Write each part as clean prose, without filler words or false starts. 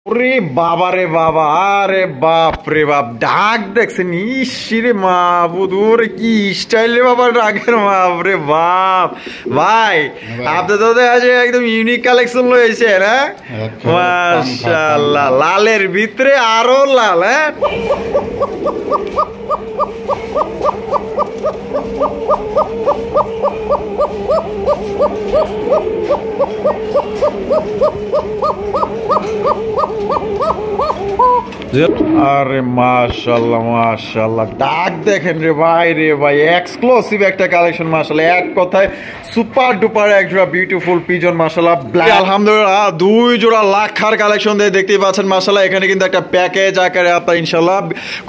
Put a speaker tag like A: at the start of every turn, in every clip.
A: ওরে বাবা রে বাবা, আরে বাপ রে বাপ, ডাক দেখছেন? ইসিরে মাহবুদ, ওরে কি স্টাইল রে বাবা, ডাকের বাপ রে বাপ। ভাই আপনি তো আছে একদম ইউনিক কালেকশন লয়েছেন, হ্যাঁ মাশাআল্লাহ। লালের ভিতরে আরো লাল, হ্যাঁ আরে মাশাআল্লাহ মাশাআল্লাহ, ডাক দেখেন রে ভাই, রে ভাই এক্সক্লুসিভ একটা কালেকশন মাশাআল্লাহ। এক কথায় সুপার ডুপার এক জোড়া বিউটিফুল পিজন মাশাআল্লাহ। আলহামদুলিল্লাহ দুই জোড়া লাখার কালেকশন দিয়ে দেখতেই পাচ্ছেন মাশাআল্লাহ। এখানে কিন্তু একটা প্যাকেজ আকারে আপনারা ইনশাআল্লাহ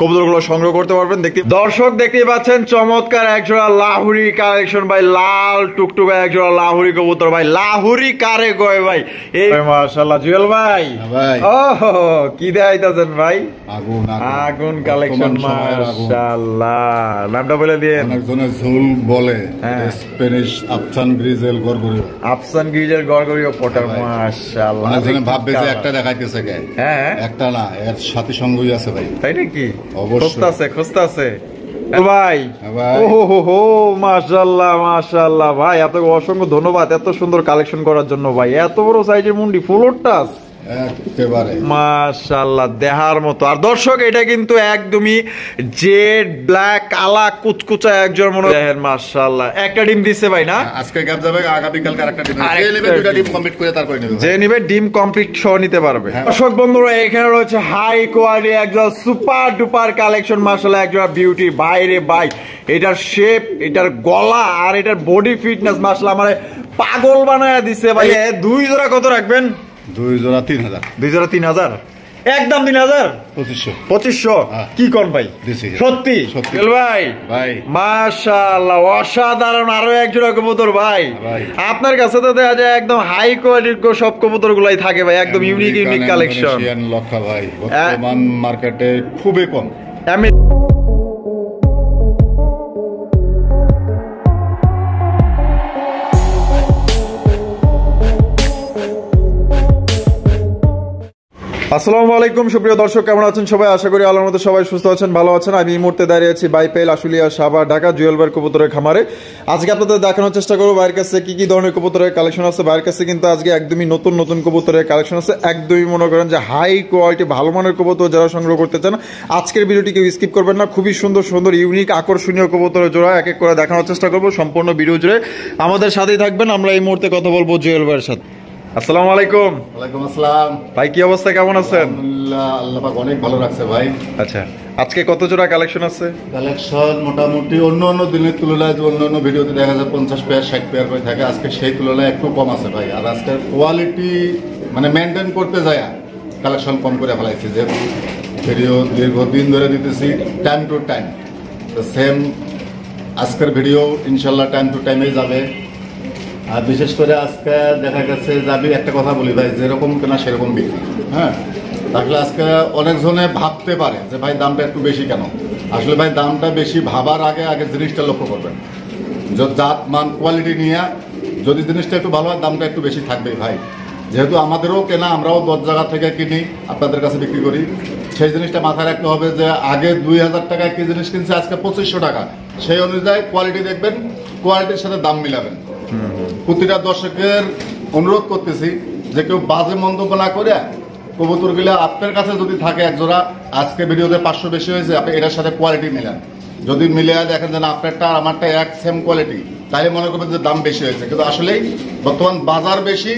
A: কবুতরগুলো সংগ্রহ করতে পারবেন। দর্শক দেখতেই পাচ্ছেন চমৎকার এক জোড়া লাহুরি কালেকশন ভাই, লাল টুকটুকা এক জোড়া লাহুরি কবুতর ভাই। লাহুরি কারে কয় ভাই? এই মাশাআল্লাহ জুয়েল ভাই, ওহো কি দেখাইতাছেন ভাই? আগুন আগুন কালেকশন মাশাআল্লাহ। নামটা বলে দিন।
B: অনেকজনে ঝোল বলে, স্প্যানিশ আফসান গ্রিজেল গরগরিও,
A: আফসান গ্রিজেল গরগরিও পটার মাশাআল্লাহ।
B: অনেকজনে ভাববে যে একটা দেখাইতেছে কে, হ্যাঁ একটা না, এর সাথে সঙ্গই আছে ভাই।
A: তাই নাকি?
B: অবশ্যই
A: খুঁজতাছে ভাই। ওহো মাশাআল্লাহ মাশাআল্লাহ ভাই, আপনাকে অসংখ্য ধন্যবাদ এত সুন্দর কালেকশন করার জন্য ভাই। এত বড় সাইজের মুন্ডি, ফুল টাচ মাশাআল্লাহ দেখার মতো। আর দর্শক এটা কিন্তু একদমই জেড ব্ল্যাক কালা কুচকুচা একজন মনে দেখেন মাশাআল্লাহ। একটা ডিম দিচ্ছে ভাই না?
B: আজকে গ্যাপ যাবে, আগামী কালকে আরেকটা ডিম। যে নেবে দুটো ডিম কমপ্লিট করে তারপর নেবে,
A: যে নেবে ডিম কমপ্লিট সহ নিতে পারবে। দর্শক বন্ধুরা এখানে রয়েছে হাই কোয়ালিটি একজন সুপার ডুপার কালেকশন মাশাআল্লাহ, একজন বিউটি ভাই রে ভাই। এটার শেপ, এটার গলা আর এটার বডি ফিটনেস মাশাআল্লাহ আমারে পাগল বানায়া দিছে ভাই। দুই জোড়া কত রাখবেন?
B: দুই জোড়া 3000।
A: দুই জোড়া 3000, একদম 3000 2500 কি কোন ভাই? সত্যি ভাই
B: ভাই
A: মাশাআল্লাহ অসাধারণ। আরো এক জোড়া কবুতর ভাই আপনার কাছে তো দেখা যায় একদম হাই কোয়ালিটির সব কবুতর গুলাই থাকে ভাই, একদম ইউনিক ইউনিক কালেকশন।
B: লক্ষা ভাই বর্তমান মার্কেটে খুবই কম।
A: আসসালামু আলাইকুম সুপ্রিয় দর্শক, কেমন আছেন সবাই? আশা করি আল্লাহর মধ্যে সবাই সুস্থ আছেন, ভালো আছেন। আমি এই মুহূর্তে দাঁড়িয়ে আছি বাইপেল আশুলিয়া সাভার ঢাকা জুয়েল ভাইয়ের কবুতরের খামারে। আজকে আপনাদের দেখানোর চেষ্টা করবো ভাইয়ের কাছে কি কি ধরনের কবুতরের কালেকশন আছে। ভাইয়ের কাছে কিন্তু আজকে একদমই নতুন নতুন কবুতরের কালেকশন আছে, একদমই মনে করেন যে হাই কোয়ালিটি ভালো মানের কবুতর যারা সংগ্রহ করতে চান আজকের ভিডিওটি কেউ স্কিপ করবেন না। খুবই সুন্দর সুন্দর ইউনিক আকর্ষণীয় কবুতরের জোড়া এক এক করে দেখানোর চেষ্টা করবো। সম্পূর্ণ ভিডিও জুড়ে আমাদের সাথেই থাকবেন। আমরা এই মুহূর্তে কথা বলবো জুয়েল ভাইয়ের সাথে। আসসালামু আলাইকুম।
B: ওয়ালাইকুম আসসালাম
A: ভাই, কি অবস্থা, কেমন আছেন?
B: আলহামদুলিল্লাহ, আল্লাহ পাক অনেক ভালো রাখছে ভাই।
A: আচ্ছা, আজকে কত জোড়া কালেকশন আছে?
B: কালেকশন মোটামুটি অন্য অন্য দিনের তুলনায় অন্য অন্য ভিডিওতে দেখা যায় 50 পেয়ার 60 পেয়ার করে থাকে, আজকে সেই তুলনায় একটু কম আছে ভাই। আর আজকের কোয়ালিটি মানে মেনটেন করতে যায় কালেকশন কম করে ফেলাইছি, যে ভিডিও দীর্ঘদিন ধরে দিতেছি টাইম টু টাইম। তো সেম আজকের ভিডিও ইনশাল্লাহ টাইম টু টাইমেই যাবে। আর বিশেষ করে আজকে দেখা গেছে যাবি, একটা কথা বলি ভাই, যেরকম কেনা সেরকম বিক্রি। হ্যাঁ, তাহলে আজকে অনেকজনে ভাবতে পারে যে ভাই দামটা একটু বেশি কেন। আসলে ভাই দামটা বেশি ভাবার আগে আগে জিনিসটা লক্ষ্য করবেন, জাত মান কোয়ালিটি নিয়ে যদি জিনিসটা একটু ভালো হয় দামটা একটু বেশি থাকবেই ভাই। যেহেতু আমাদেরও কেনা, আমরাও 10 জায়গা থেকে কিনি, আপনাদের কাছে বিক্রি করি, সেই জিনিসটা মাথায় রাখতে হবে যে আগে 2000 টাকায় কি জিনিস কিনছে আজকে 2500 টাকা, সেই অনুযায়ী কোয়ালিটি দেখবেন, কোয়ালিটির সাথে দাম মিলাবেন। প্রতিটা দর্শকের অনুরোধ করতেছি যে কেউ বাজে মন্তব্য না করে কবুতরগুলো আপনার কাছে যদি থাকে একজোড়া, আজকে ভিডিওতে 500 বেশি হয়েছে, আপনি এটার সাথে কোয়ালিটি মিলান। যদি মিলে দেখেন যে না আপনারটা আর আমারটা এক সেম কোয়ালিটি, তাহলে মনে করবেন যে দাম বেশি হয়েছে। কিন্তু আসলেই বর্তমান বাজার বেশি,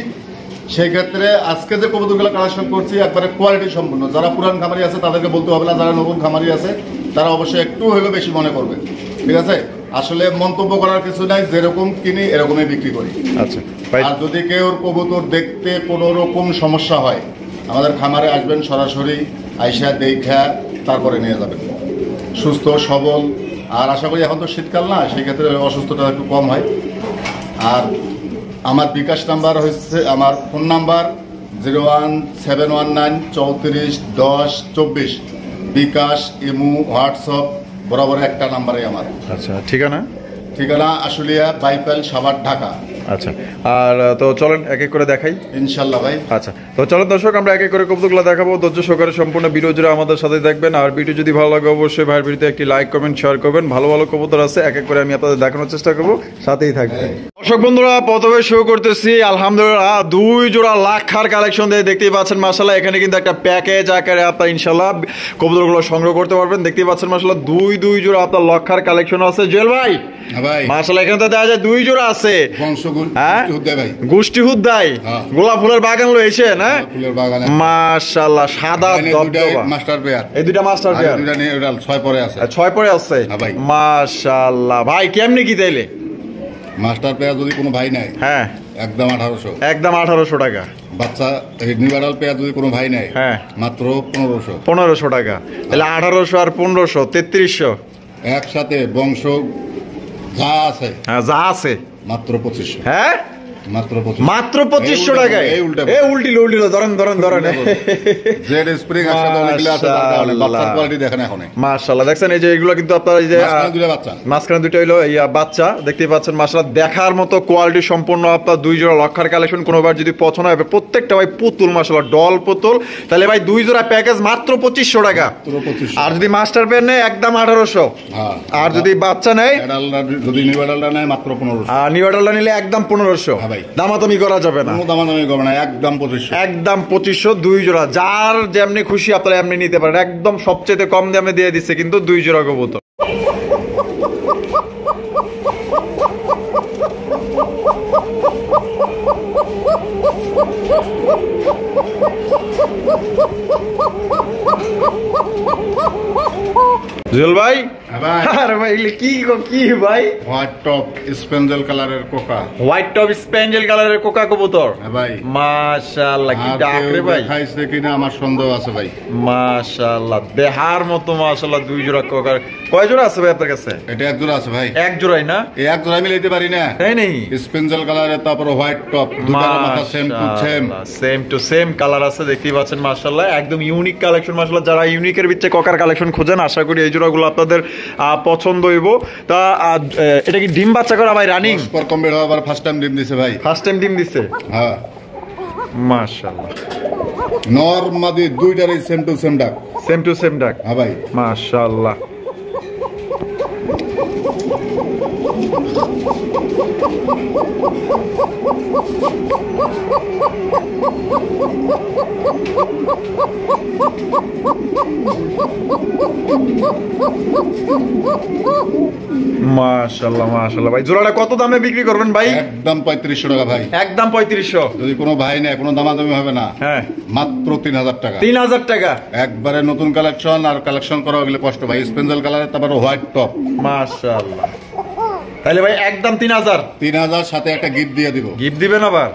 B: সেই ক্ষেত্রে আজকে যে কবুতরগুলো কালেকশন করছি একবারে কোয়ালিটি সম্পূর্ণ। যারা পুরান খামারি আছে তাদেরকে বলতে হবে না, যারা নতুন খামারি আছে তারা অবশ্যই একটু হলেও বেশি মনে করবে, ঠিক আছে? আসলে মন্তব্য করার কিছু নাই, যেরকম কিনি এরকমই বিক্রি করি।
A: আচ্ছা,
B: আর যদি কেউ কবুতর দেখতে কোনো রকম সমস্যা হয় আমাদের খামারে আসবেন, সরাসরি আইসা দেখা তারপরে নিয়ে যাবেন, সুস্থ সবল। আর আশা করি এখন তো শীতকাল না, সেই ক্ষেত্রে অসুস্থতা একটু কম হয়। আর আমার বিকাশ নাম্বার হচ্ছে, আমার ফোন নাম্বার 01719 34 10 24। বিকাশ, ইমু, হোয়াটসঅ্যাপ বরাবর একটা নাম্বারে আমার।
A: আচ্ছা, ঠিকানা
B: আশুলিয়া বাইপেল সাভার ঢাকা।
A: আচ্ছা, আর তো চলেন এক এক করে দেখাই
B: ইনশাল্লাহ ভাই।
A: আচ্ছা, তো চলো দর্শক আমরা এক এক করে কবুতরগুলো দেখাবো। ধৈর্য সহকারে সম্পূর্ণ ভিডিও জুড়ে আমাদের সাথে দেখবেন। আর ভিডিও যদি ভালো লাগে অবশ্যই ভাইয়ের ভিডিওতে একটি লাইক কমেন্ট শেয়ার করবেন। ভালো ভালো কবুতর আছে, এক এক করে আমি আপনাদের দেখানোর চেষ্টা করবো, সাথেই থাকবেন। দর্শক বন্ধুরা প্রথমে শুরু করতেছি আলহামদুলিল্লাহ 2 জোড়া লাখার কালেকশন দিয়ে দেখতেই পাচ্ছেন মাশাআল্লাহ। এখানে কিন্তু একটা প্যাকেজ আকারে আপনারা ইনশাআল্লাহ কবুতরগুলো সংগ্রহ করতে পারবেন। দেখতেই পাচ্ছেন মাশাআল্লাহ 2 জোড়া আপনার লাখার কালেকশন আছে। জুয়েল ভাই
B: ভাই
A: মাশাআল্লাহ এখানে তো দেখা যায় 2 জোড়া আছে।
B: হ্যাঁ
A: ভাই গোষ্ঠী হুদ্দাই গোলাপ ফুলের বাগান লইছেন। হ্যাঁ
B: ফুলের বাগানে
A: মাশাআল্লাহ সাদা দবদবা
B: মাস্টার পেয়ার,
A: এই দুইটা মাস্টার পেয়ার,
B: দুইটা নিয়ে ওটা 6 পরে আছে,
A: 6 পরে আছে মাশাআল্লাহ। ভাই কেমনে কি তাইলে
B: মাস্টার পেয়ার যদি কোনো ভাই নাই?
A: হ্যাঁ
B: একদম 1800,
A: একদম 1800 টাকা।
B: বাচ্চা নিউরাল পেয়ার যদি কোনো ভাই নাই?
A: হ্যাঁ
B: মাত্র 1500,
A: 1500 টাকা। তাহলে 1800 আর 1500 3300
B: একসাথে বংশ যা আছে,
A: হ্যাঁ যা আছে
B: মাত্র 2500।
A: হ্যাঁ
B: মাত্র
A: 2500 টাকায়। এই উল্টিল ধরেন
B: জেড স্প্রিং আসলে অনেকগুলো আছে, তার কারণে বাচ্চার কোয়ালিটি দেখেন এখন
A: মাশাআল্লাহ। দেখছেন এই যে এগুলো কিন্তু আপনারা এই যে মাঝখানে দুটো হইলো এই বাচ্চা দেখতেই পাচ্ছেন মাশাআল্লাহ দেখার মতো কোয়ালিটি সম্পূর্ণ আপনার 2 জোড়া লক্ষার কালেকশন। কোনোবার যদি পছন্দ হবে প্রত্যেকটা ভাই পুতুল মাশাআল্লাহ ডল পুতুল, তাহলে ভাই 2 জোড়া প্যাকেজ মাত্র 2500 টাকা। আর যদি মাস্টার পেয়ার নেয় একদম 1800, আর যদি বাচ্চা নেয়
B: যদি নিউ অ্যাডাল্টটা নেয় মাত্র 1500,
A: আর নিউ অ্যাডাল্টটা নিলে একদম 1500। দামাদামি করা যাবে না,
B: দামাদামি করবে না, একদম 2500,
A: একদম 2500 2 জোড়া। যার যেমনি খুশি আপনারা এমনি নিতে পারেন, একদম সবচেয়ে কম দামে দিয়ে দিচ্ছে কিন্তু 2 জোড়া কবুতর। জুয়েল ভাই আরে ভাই কি ভাই
B: হোয়াইট টপ স্পেঞ্জেল কালারের কোকা,
A: হোয়াইট টপ স্পেঞ্জেল কালারের কোকা কবুতর
B: ভাই
A: মাশাআল্লাহ। কি ডাক রে ভাই,
B: খাইছে কিনা আমার সন্দেহ আছে ভাই।
A: মাশাআল্লাহ দেহার মতো মাশাআল্লাহ 2 জোড়া কোকার। কয় জোড়া আছে ভাই আপনার কাছে?
B: এটা এক জোড়া আছে ভাই।
A: এক জোড়াই না?
B: এই এক জোড়া মিলাইতে পারি না, তাই নেই? স্পেঞ্জেল কালারের তারপর হোয়াইট টপ, দুটার মাথা সেম টু সেম
A: কালার আছে। দেখতেই পাচ্ছেন মাশাআল্লাহ একদম ইউনিক কালেকশন মাশাআল্লাহ। যারা ইউনিকের ভিতরে কোকার কালেকশন খোঁজেন আশা করি এই জোড়াগুলো আপনাদের পছন্দ হইব। তা এটা কি ডিম বাচ্চা করা ভাই রানিং?
B: পর কমপ্লিট হওয়ার ফার্স্ট টাইম ডিম দিছে ভাই।
A: ফার্স্ট টাইম ডিম দিছে?
B: হ্যাঁ
A: মাশাআল্লাহ।
B: নর মাদি দুইটারই সেম টু সেম ডাক,
A: সেম টু সেম ডাক।
B: হ্যাঁ ভাই
A: মাশাআল্লাহ। মাশাআল্লাহ মাশাআল্লাহ ভাই জোড়াটা কত দামে বিক্রি করবেন ভাই?
B: একদম 3500 টাকা ভাই, একদম
A: 3500।
B: যদি কোনো ভাই নেয় কোনো দামাদামি হবে না।
A: হ্যাঁ
B: মাত্র 3000 টাকা।
A: 3000 টাকা
B: একবারে নতুন কালেকশন, আর কালেকশন করা গেলে কষ্ট ভাই। স্পেঞ্জেল কালারের তারপর হোয়াইট টপ।
A: মাশাআল্লাহ। তাহলে ভাই একদম 3000
B: সাথে একটা গিফট দিয়ে দিব।
A: গিফট দিবেন আবার?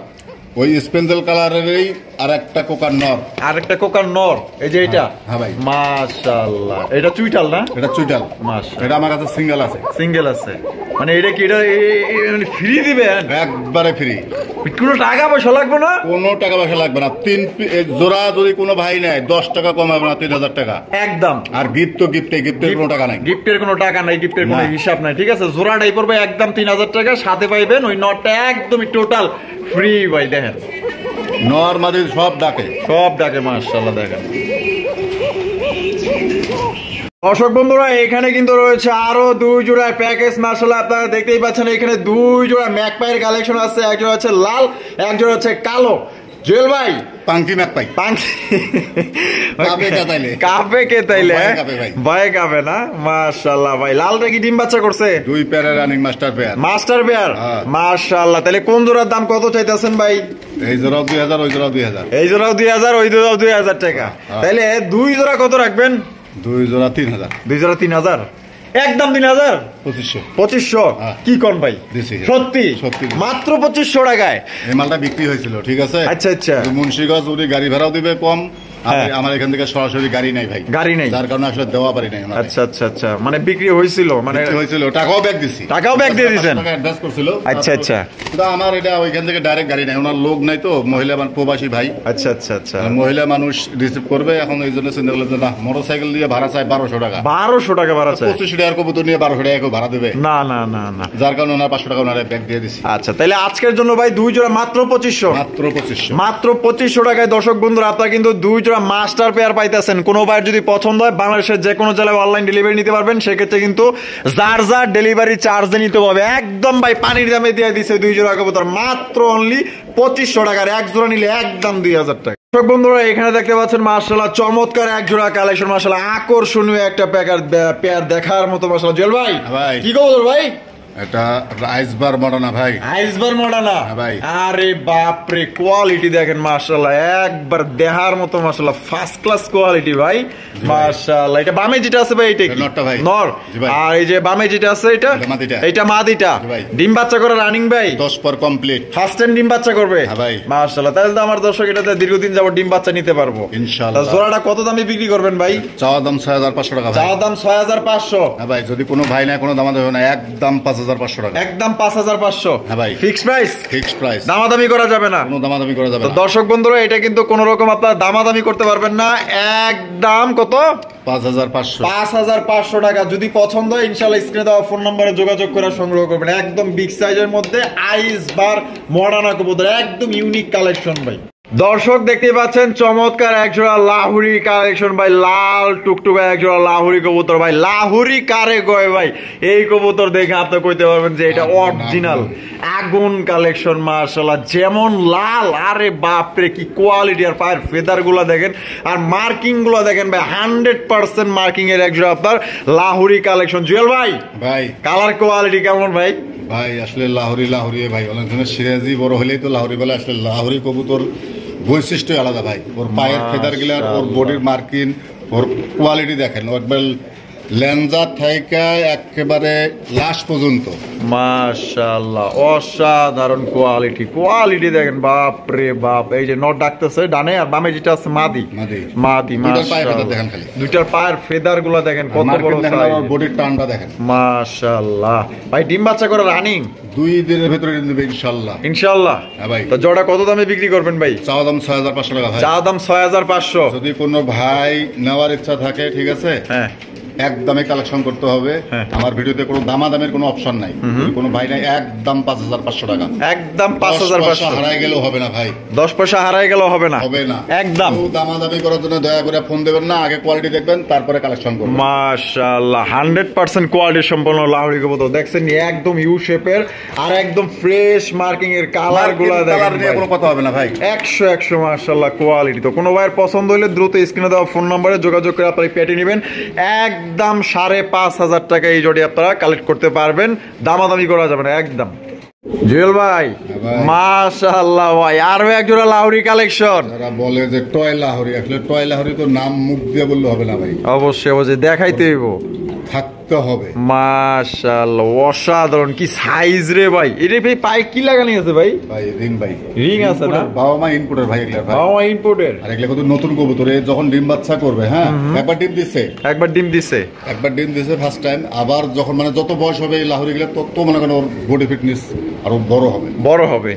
B: ওই স্পেঞ্জেল কালারেরই আরেকটা কোকার নর,
A: আরেকটা কোকার নর এই যে এটা।
B: হ্যাঁ ভাই
A: মাশাআল্লাহ। এটা চুইটাল না?
B: এটা চুইটাল।
A: মাশাআল্লাহ।
B: এটা আমার কাছে সিঙ্গেল আছে।
A: সিঙ্গেল আছে মানে এটা কি এটা ফ্রি দিবেন?
B: একবারে ফ্রি,
A: কোনো টাকা পয়সা লাগবে না?
B: কোনো টাকা পয়সা লাগবে না। 3 জোড়া যদি কোনো ভাই নেয় 10 টাকা কম হবে না, 3000 টাকা
A: একদম।
B: আর গিফট তো গিফটের কোনো টাকা নাই,
A: গিফটের কোনো টাকা নাই, গিফটের কোনো হিসাব নাই। ঠিক আছে জোড়াটাই পড়বে একদম 3000 টাকা, সাথে পাইবেন ওই নটটা একদমই টোটাল ফ্রি ভাই। দেখেন
B: নরমালি সব ডাকে
A: মাশাআল্লাহ। দেখেন দর্শক বন্ধুরা এখানে কিন্তু রয়েছে আরো 2 জোড়া প্যাকেজ মাশাআল্লাহ। আপনারা দেখতেই পাচ্ছেন এখানে 2 জোড়া ম্যাকপাইয়ের কালেকশন আছে। এক জোড়া হচ্ছে লাল, এক জোড়া হচ্ছে কালো। জুয়েল ভাই
B: পাঙ্কি ম্যাকপাই,
A: কাপে কে তাইলে ভাই কাপে না? মাশাআল্লাহ ভাই লালটা কি ডিম বাচ্চা করছে?
B: 2 পেয়ারের রানিং মাস্টার পেয়ার।
A: মাশাআল্লাহ। তাহলে কোন জোড়ার দাম কত চাইতেছেন ভাই?
B: এই জোড়াও 2000, ওই জোড়াও 2000।
A: এই জোড়াও 2000, ওই জোড়াও 2000 টাকা। তাহলে 2 জোড়া কত রাখবেন?
B: 2 জোড়া 3000।
A: 2 জোড়া 3000, একদম 3000। 2500 কি কোন ভাই? সত্যি মাত্র 2500 টাকায়
B: এই মালটা বিক্রি হয়েছিল। ঠিক আছে।
A: আচ্ছা আচ্ছা।
B: মুন্সিগঞ্জ উনি গাড়ি ভাড়াও দিবে কম, আমার এখান থেকে সরাসরি গাড়ি নাই ভাই,
A: গাড়ি নাই,
B: যার কারণে আসলে দেওয়া পারি নাই।
A: আচ্ছা আচ্ছা আচ্ছা, মানে বিক্রি হয়েছিল, মানে
B: হয়েছিল, টাকাও ব্যাক দিছি,
A: টাকাও ব্যাক দিয়ে দিয়েছেন,
B: টাকা অ্যাডভান্স করছিল।
A: আচ্ছা আচ্ছা,
B: কিন্তু আমার এটা ওইখান থেকে ডাইরেক্ট গাড়ি নাই, ওনার লোক নাই তো, মহিলা প্রবাসী ভাই।
A: আচ্ছা আচ্ছা আচ্ছা,
B: মহিলা মানুষ রিসিভ করবে, এখন এই জন্য চিন্তা করলেন যে না, মোটরসাইকেল দিয়ে ভাড়া চাই 1200 টাকা।
A: 1200 টাকা ভাড়া চাই,
B: 25 টাকার কবুতর নিয়ে 1200 টাকা কেউ ভাড়া দেবে?
A: না না না না,
B: যার কারণে ওনার 500 টাকা ওনারা ব্যাক দিয়ে দিছি।
A: আচ্ছা, তাহলে আজকের জন্য ভাই 2 জোড়া মাত্র 2500,
B: মাত্র 2500,
A: মাত্র 2500 টাকায় দর্শক বন্ধুরা আপনারা কিন্তু 2 জোড়া মাস্টার পেয়ার পাইতেছেন। কোনো ভাইয়ের যদি পছন্দ হয় বাংলাদেশের যে কোনো জেলায় অনলাইন ডেলিভারি নিতে পারবেন, সেক্ষেত্রে কিন্তু যার যার ডেলিভারি চার্জে নিতে হবে। একদম ভাই পানির দামে দিয়ে দিছে 2 জোড়া কবুতর মাত্র অনলি 2500 টাকার, এক জোড়া নিলে একদম 2000 টাকা। দর্শক বন্ধুরা এখানে দেখতে পাচ্ছেন মাশাআল্লাহ চমৎকার এক জোড়া কালেকশন, মাশাআল্লাহ আকর্ষণীয় একটা পেয়ার দেখার মতো। মাশাআল্লাহ জুয়েল ভাই, কি কবুতর ভাই?
B: এটা আইসবার মডানা ভাই,
A: আইসবার মডানা
B: ভাই।
A: আরে বাপ রে, কোয়ালিটি দেখেন মাশাআল্লাহ, একবার দেখার মতো মাশাআল্লাহ, ফার্স্ট ক্লাস কোয়ালিটি ভাই মাশাআল্লাহ। এটা বামে যেটা আছে ভাই, এটা কি
B: নরটা ভাই?
A: নর। আর এই যে বামে যেটা আছে এটা
B: মাদিটা,
A: এটা মাদিটা। ডিম বাচ্চা করে রানিং ভাই
B: 10 পর কমপ্লিট,
A: ফার্স্ট টাইম ডিম বাচ্চা করবে
B: ভাই
A: মাশাআল্লাহ। তাহলে তো আমার দর্শক এটাতে দীর্ঘদিন যাবত ডিম বাচ্চা নিতে পারবো
B: ইনশাআল্লাহ।
A: জোড়াটা কত দামে বিক্রি করবেন ভাই?
B: চাওয়া দাম 6500 টাকা ভাই,
A: চাওয়া দাম 6500।
B: হ্যাঁ ভাই, যদি কোনো ভাই না কোনো দাম দেবে না, একদম 5500 টাকা,
A: একদম 5500।
B: হ্যাঁ ভাই,
A: ফিক্সড প্রাইস,
B: ফিক্সড প্রাইস,
A: দামাদামি করা যাবে না,
B: কোনো দামাদামি করা যাবে
A: তো
B: না।
A: দর্শক বন্ধুরা এটা কিন্তু কোন রকম আপনারা দামাদামি করতে পারবেন না, একদম কত?
B: 5500,
A: 5500 টাকা। যদি পছন্দ হয় ইনশাআল্লাহ স্ক্রিনে দেওয়া ফোন নম্বরে যোগাযোগ করে সংগ্রহ করবেন। একদম বিগ সাইজের মধ্যে আইসবার মডার্না কবুতর, একদম ইউনিক কালেকশন ভাই। দর্শক দেখতে পাচ্ছেন চমৎকার একজোড়া লাহুরি কালেকশন ভাই, লাল টুকটুকা একজোড়া লাহুরি কবুতর ভাই। লাহুরি কারে কয় ভাই? এই কবুতর দেখে আপনি কইতে পারবেন যে এটা অরিজিনাল আগুন কালেকশন মাশাআল্লাহ। যেমন লাল, আরে বাপ রে কি কোয়ালিটি, আর পায়ের ফেদার গুলা দেখেন আর মার্কিং গুলা দেখেন ভাই, 100% মার্কিং এর একজোড়া আপনার লাহুরি কালেকশন। জুয়েল ভাই,
B: ভাই
A: কালার কোয়ালিটি কেমন ভাই?
B: ভাই আসলে লাহুরি ভাই, অনেকজনের সিরাজি বড় হলেই তো লাহুরি বলে, আসলে লাহুরি কবুতর বৈশিষ্ট্য আলাদা ভাই। ওর পায়ের ফেদার গিলার, ওর বডির মার্কিং, ওর কোয়ালিটি দেখেন, একবার লেঞ্জা থেকে একেবারে লাশ পর্যন্ত
A: মাশাআল্লাহ অসাধারণ কোয়ালিটি, কোয়ালিটি দেখেন বাপ রে বাপ। এই যে নট ডাকতেছে ডানে, আর বামে যেটা আছে মাদি, মাদি মাশাআল্লাহ।
B: দেখেন খালি
A: দুইটার পায়ের ফেদার গুলা দেখেন কত বড় সাইজ,
B: বডির টানটা দেখেন
A: মাশাআল্লাহ। ভাই ডিম বাচ্চা করে রানিং
B: 2 দিনের ভিতরে দিবে ইনশাআল্লাহ,
A: ইনশাআল্লাহ।
B: হ্যাঁ ভাই।
A: তো জোড়া কত দামে বিক্রি করবেন ভাই?
B: চাওয়া দাম 6500 টাকা ভাই,
A: চাওয়া দাম 6500।
B: যদি কোনো ভাই নেওয়ার ইচ্ছা থাকে ঠিক আছে,
A: হ্যাঁ
B: একদমই কালেকশন করতে হবে। আমার ভিডিওতে কোনো দামাদামের কোনো অপশন নাই, কোনো ভাই নাই, একদম 5500 টাকা, একদম
A: 5500।
B: হারাই গেলেও হবে না ভাই,
A: 10 পয়সা হারাই গেলেও হবে না,
B: হবে না
A: একদম।
B: দামাদামি করার জন্য দয়া করে ফোন দেবেন না, আগে কোয়ালিটি দেখবেন তারপরে কালেকশন করবেন।
A: মাশাআল্লাহ 100% কোয়ালিটি সম্পন্ন লাহুরি কবুতর দেখছেন, একদম ইউ শেপের আর একদম ফ্রেশ মার্কিং এর কালার গুলা দেখেন,
B: কালার নিয়ে কোনো কথা হবে না ভাই,
A: 100 মাশাআল্লাহ কোয়ালিটি। তো কোনো ভাইয়ের পছন্দ হলে দ্রুত স্ক্রিনে দেওয়া ফোন নম্বরে যোগাযোগ করে আপনারা পেটে নেবেন। একদম 5500 টাকা এই জোড়ি আপনারা কালেক্ট করতে পারবেন, দামাদামি করা যাবে না একদম। জুয়েল ভাই মাশাআল্লাহ ভাই, আরো এক জোড়া লাহুরি কালেকশন।
B: যারা বলে যে টয় লাহুরি, আসলে টয় লাহুরি তো নাম মুখ দিয়ে বললে হবে না ভাই,
A: অবশ্যই অবশ্যই দেখাইতে হইব,
B: থাকতে হবে।
A: মাশাআল্লাহ অসাধারণ কি সাইজ রে ভাই। এটা ভাই পায়ে কি লাগানি আছে ভাই?
B: ভাই রিং, ভাই
A: রিং আছে না?
B: বাবা মা ইনপুটের ভাই, এগুলা ভাই
A: বাবা মা ইনপুটের।
B: আর এগুলা কত নতুন কবুতর, যখন ডিম বাচ্চা করবে, হ্যাঁ একবার ডিম দিছে,
A: একবার ডিম দিছে
B: ফার্স্ট টাইম। আবার যখন মানে যত বয়স হবে এই লাহুরি গুলা তত মনে করেন ওর বডি ফিটনেস আরো বড় হবে।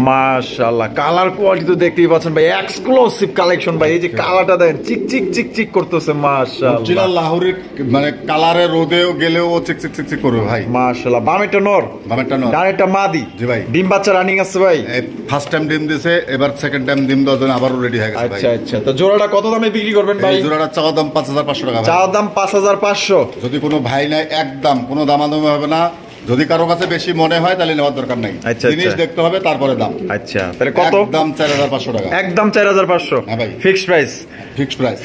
A: মাশাআল্লাহ কালার কোয়ালিটি তো দেখতেই পাচ্ছেন ভাই, এক্সক্লুসিভ কালেকশন ভাই। এই যে কালারটা দেখেন চিক চিক চিক চিক করতেছে মাশাআল্লাহ।
B: অরিজিনাল লাহুরি মানে কালারে রোদেও গেলেও চিক চিক চিক চিক করবে ভাই
A: মাশাআল্লাহ। বামেরটা নর, ডানেরটা মাদি।
B: জি ভাই।
A: ডিম বাচ্চা রানিং আছে ভাই,
B: ফার্স্ট টাইম ডিম দিছে, এবার সেকেন্ড টাইম ডিম দেওয়ার জন্য আবারও রেডি হয়ে গেছে ভাই।
A: আচ্ছা আচ্ছা, তো জোড়াটা কত দামে বিক্রি করবেন ভাই?
B: জোড়াটা চাওয়া দাম 5500 টাকা ভাই,
A: চাওয়া দাম 5500।
B: যদি কোনো ভাই নাই একদম কোনো দামাদামি হবে না, যদি কারো কাছে বেশি মনে হয় তাহলে নেওয়ার দরকার নাই, জিনিস দেখতে হবে তারপরে দাম।
A: আচ্ছা তাহলে কত?
B: একদম 4500 টাকা,
A: একদম 4500।
B: হ্যাঁ ভাই
A: ফিক্সড প্রাইস,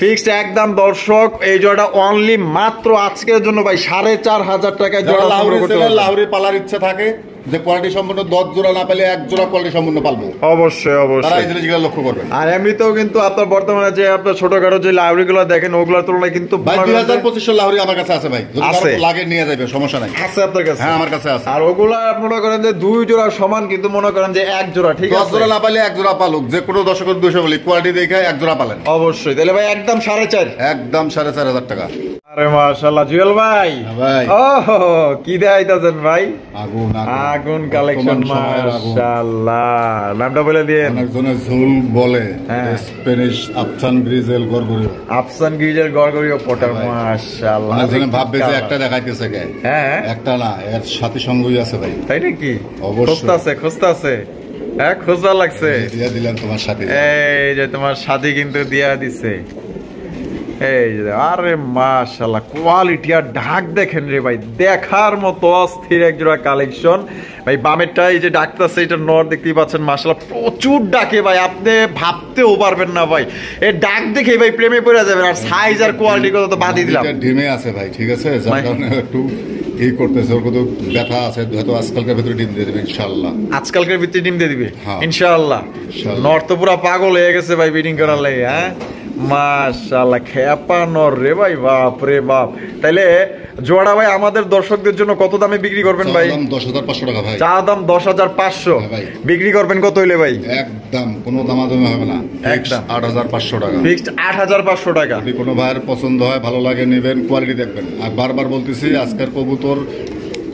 A: ফিক্সড একদম। দর্শক এই জোড়াটা অনলি মাত্র আজকের জন্য ভাই 4500 টাকায় জোড়া সংগ্রহ করতে পারবেন।
B: লাহুরি পালার ইচ্ছা থাকে যে কোয়ালিটি সম্পূর্ণ 10 জোড়া না পেলে 1 জোড়া কোয়ালিটি সম্পূর্ণ পালবো।
A: অবশ্যই
B: তারা
A: অবশ্যই
B: এই জিনিসগুলো লক্ষ্য করবেন।
A: আর এমনিতেও কিন্তু আপনার বর্তমানে যে আপনার ছোটখাটো যে লাইব্রেরি গুলো দেখেন ওগুলোর তুলনায় কিন্তু
B: ভাই 2025 লাহোরি আমার কাছে আছে ভাই, যদি
A: আছে।
B: কারো লাগে নিয়ে যাবে, সমস্যা নাই।
A: আছে আপনার কাছে?
B: হ্যাঁ আমার কাছে আছে।
A: আর ওগুলা মনে করেন যে 2 জোড়া সমান, কিন্তু মনে করেন যে 1 জোড়া, ঠিক
B: 10
A: আছে?
B: জোড়া না পালে 1 জোড়া পালুক, যে কোনো দর্শকের 200 বলি কোয়ালিটি দেখে 1 জোড়া পালেন।
A: অবশ্যই। তাহলে ভাই একদম 4.5,
B: একদম 4,500 টাকা।
A: আরে মাশাআল্লাহ জুয়েল ভাই,
B: ভাই
A: ওহো কি দেখাইতাছেন ভাই?
B: আগুন
A: আগুন কালেকশন, মাশাআল্লাহ। নামটা বলে দিয়েন।
B: অনেকজনে ঝুল বলে,
A: হ্যাঁ।
B: স্প্যানিশ আফসান গ্রিজেল গরগরিও।
A: আফসান গিজের গড়গড়িও পটার, মাশাআল্লাহ।
B: অনেকজনে ভাববে যে একটা দেখাইতেছে কে,
A: হ্যাঁ
B: একটা না, এর সাথে সঙ্গই আছে ভাই।
A: তাই নাকি?
B: অবশ্যই।
A: খুঁজতাছে হ্যাঁ, খুঁজা লাগছে।
B: দিয়া দিলাম তোমার সাথে।
A: এই যে তোমার সাথে কিন্তু দিয়া দিছে। এই যে আরে মাশাআল্লাহ, কোয়ালিটি আর ঢাক দেখেন রে ভাই, দেখার মতো অস্থির এক জোড়া কালেকশন ভাই। বামেরটা এই যে ডাকতেছে, এটা নর দেখতেই পাচ্ছেন, মাশাআল্লাহ প্রচুর ডাকে ভাই, আপনি ভাবতেও পারবেন না ভাই। এই ডাক দেখে ভাই প্রেমে পড়ে যাবেন। আর সাইজ আর কোয়ালিটি কথা তো বাদই দিলাম।
B: এটা ডিমে আছে ভাই, ঠিক আছে, যার
A: ভাই।
B: কারণে একটু এই করতেছে, ওর কত ব্যথা আছে, হয়তো আজকালকার ভিতরে ডিম দিয়ে দেবে ইনশাআল্লাহ।
A: আজকালকার ভিত্তি ডিম দিয়ে দিবে
B: হ্যাঁ।
A: ইনশাআল্লাহ।
B: ইনশাআল্লাহ।
A: নর তো পুরা পাগল হয়ে গেছে ভাই বিডিং করার লাগে। হ্যাঁ মাশাআল্লাহ, খেপা নর রে ভাই, বাপ রে বাপ। তাইলে জোড়া ভাই আমাদের দর্শকদের জন্য কত দামে বিক্রি করবেন ভাই?
B: দাম 10,500 টাকা ভাই।
A: চা দাম 10,500,
B: হ্যাঁ ভাই।
A: বিক্রি করবেন কত হইলে ভাই?
B: একদম কোনো দামাদামি হবে না,
A: একদম।
B: 8,500 টাকা।
A: ফিক্সড 8,500 টাকা।
B: যদি কোনো ভাইয়ের পছন্দ হয়, ভালো লাগে, নেবেন, কোয়ালিটি দেখবেন। আর বারবার বলতেছি, আজকের কবুতর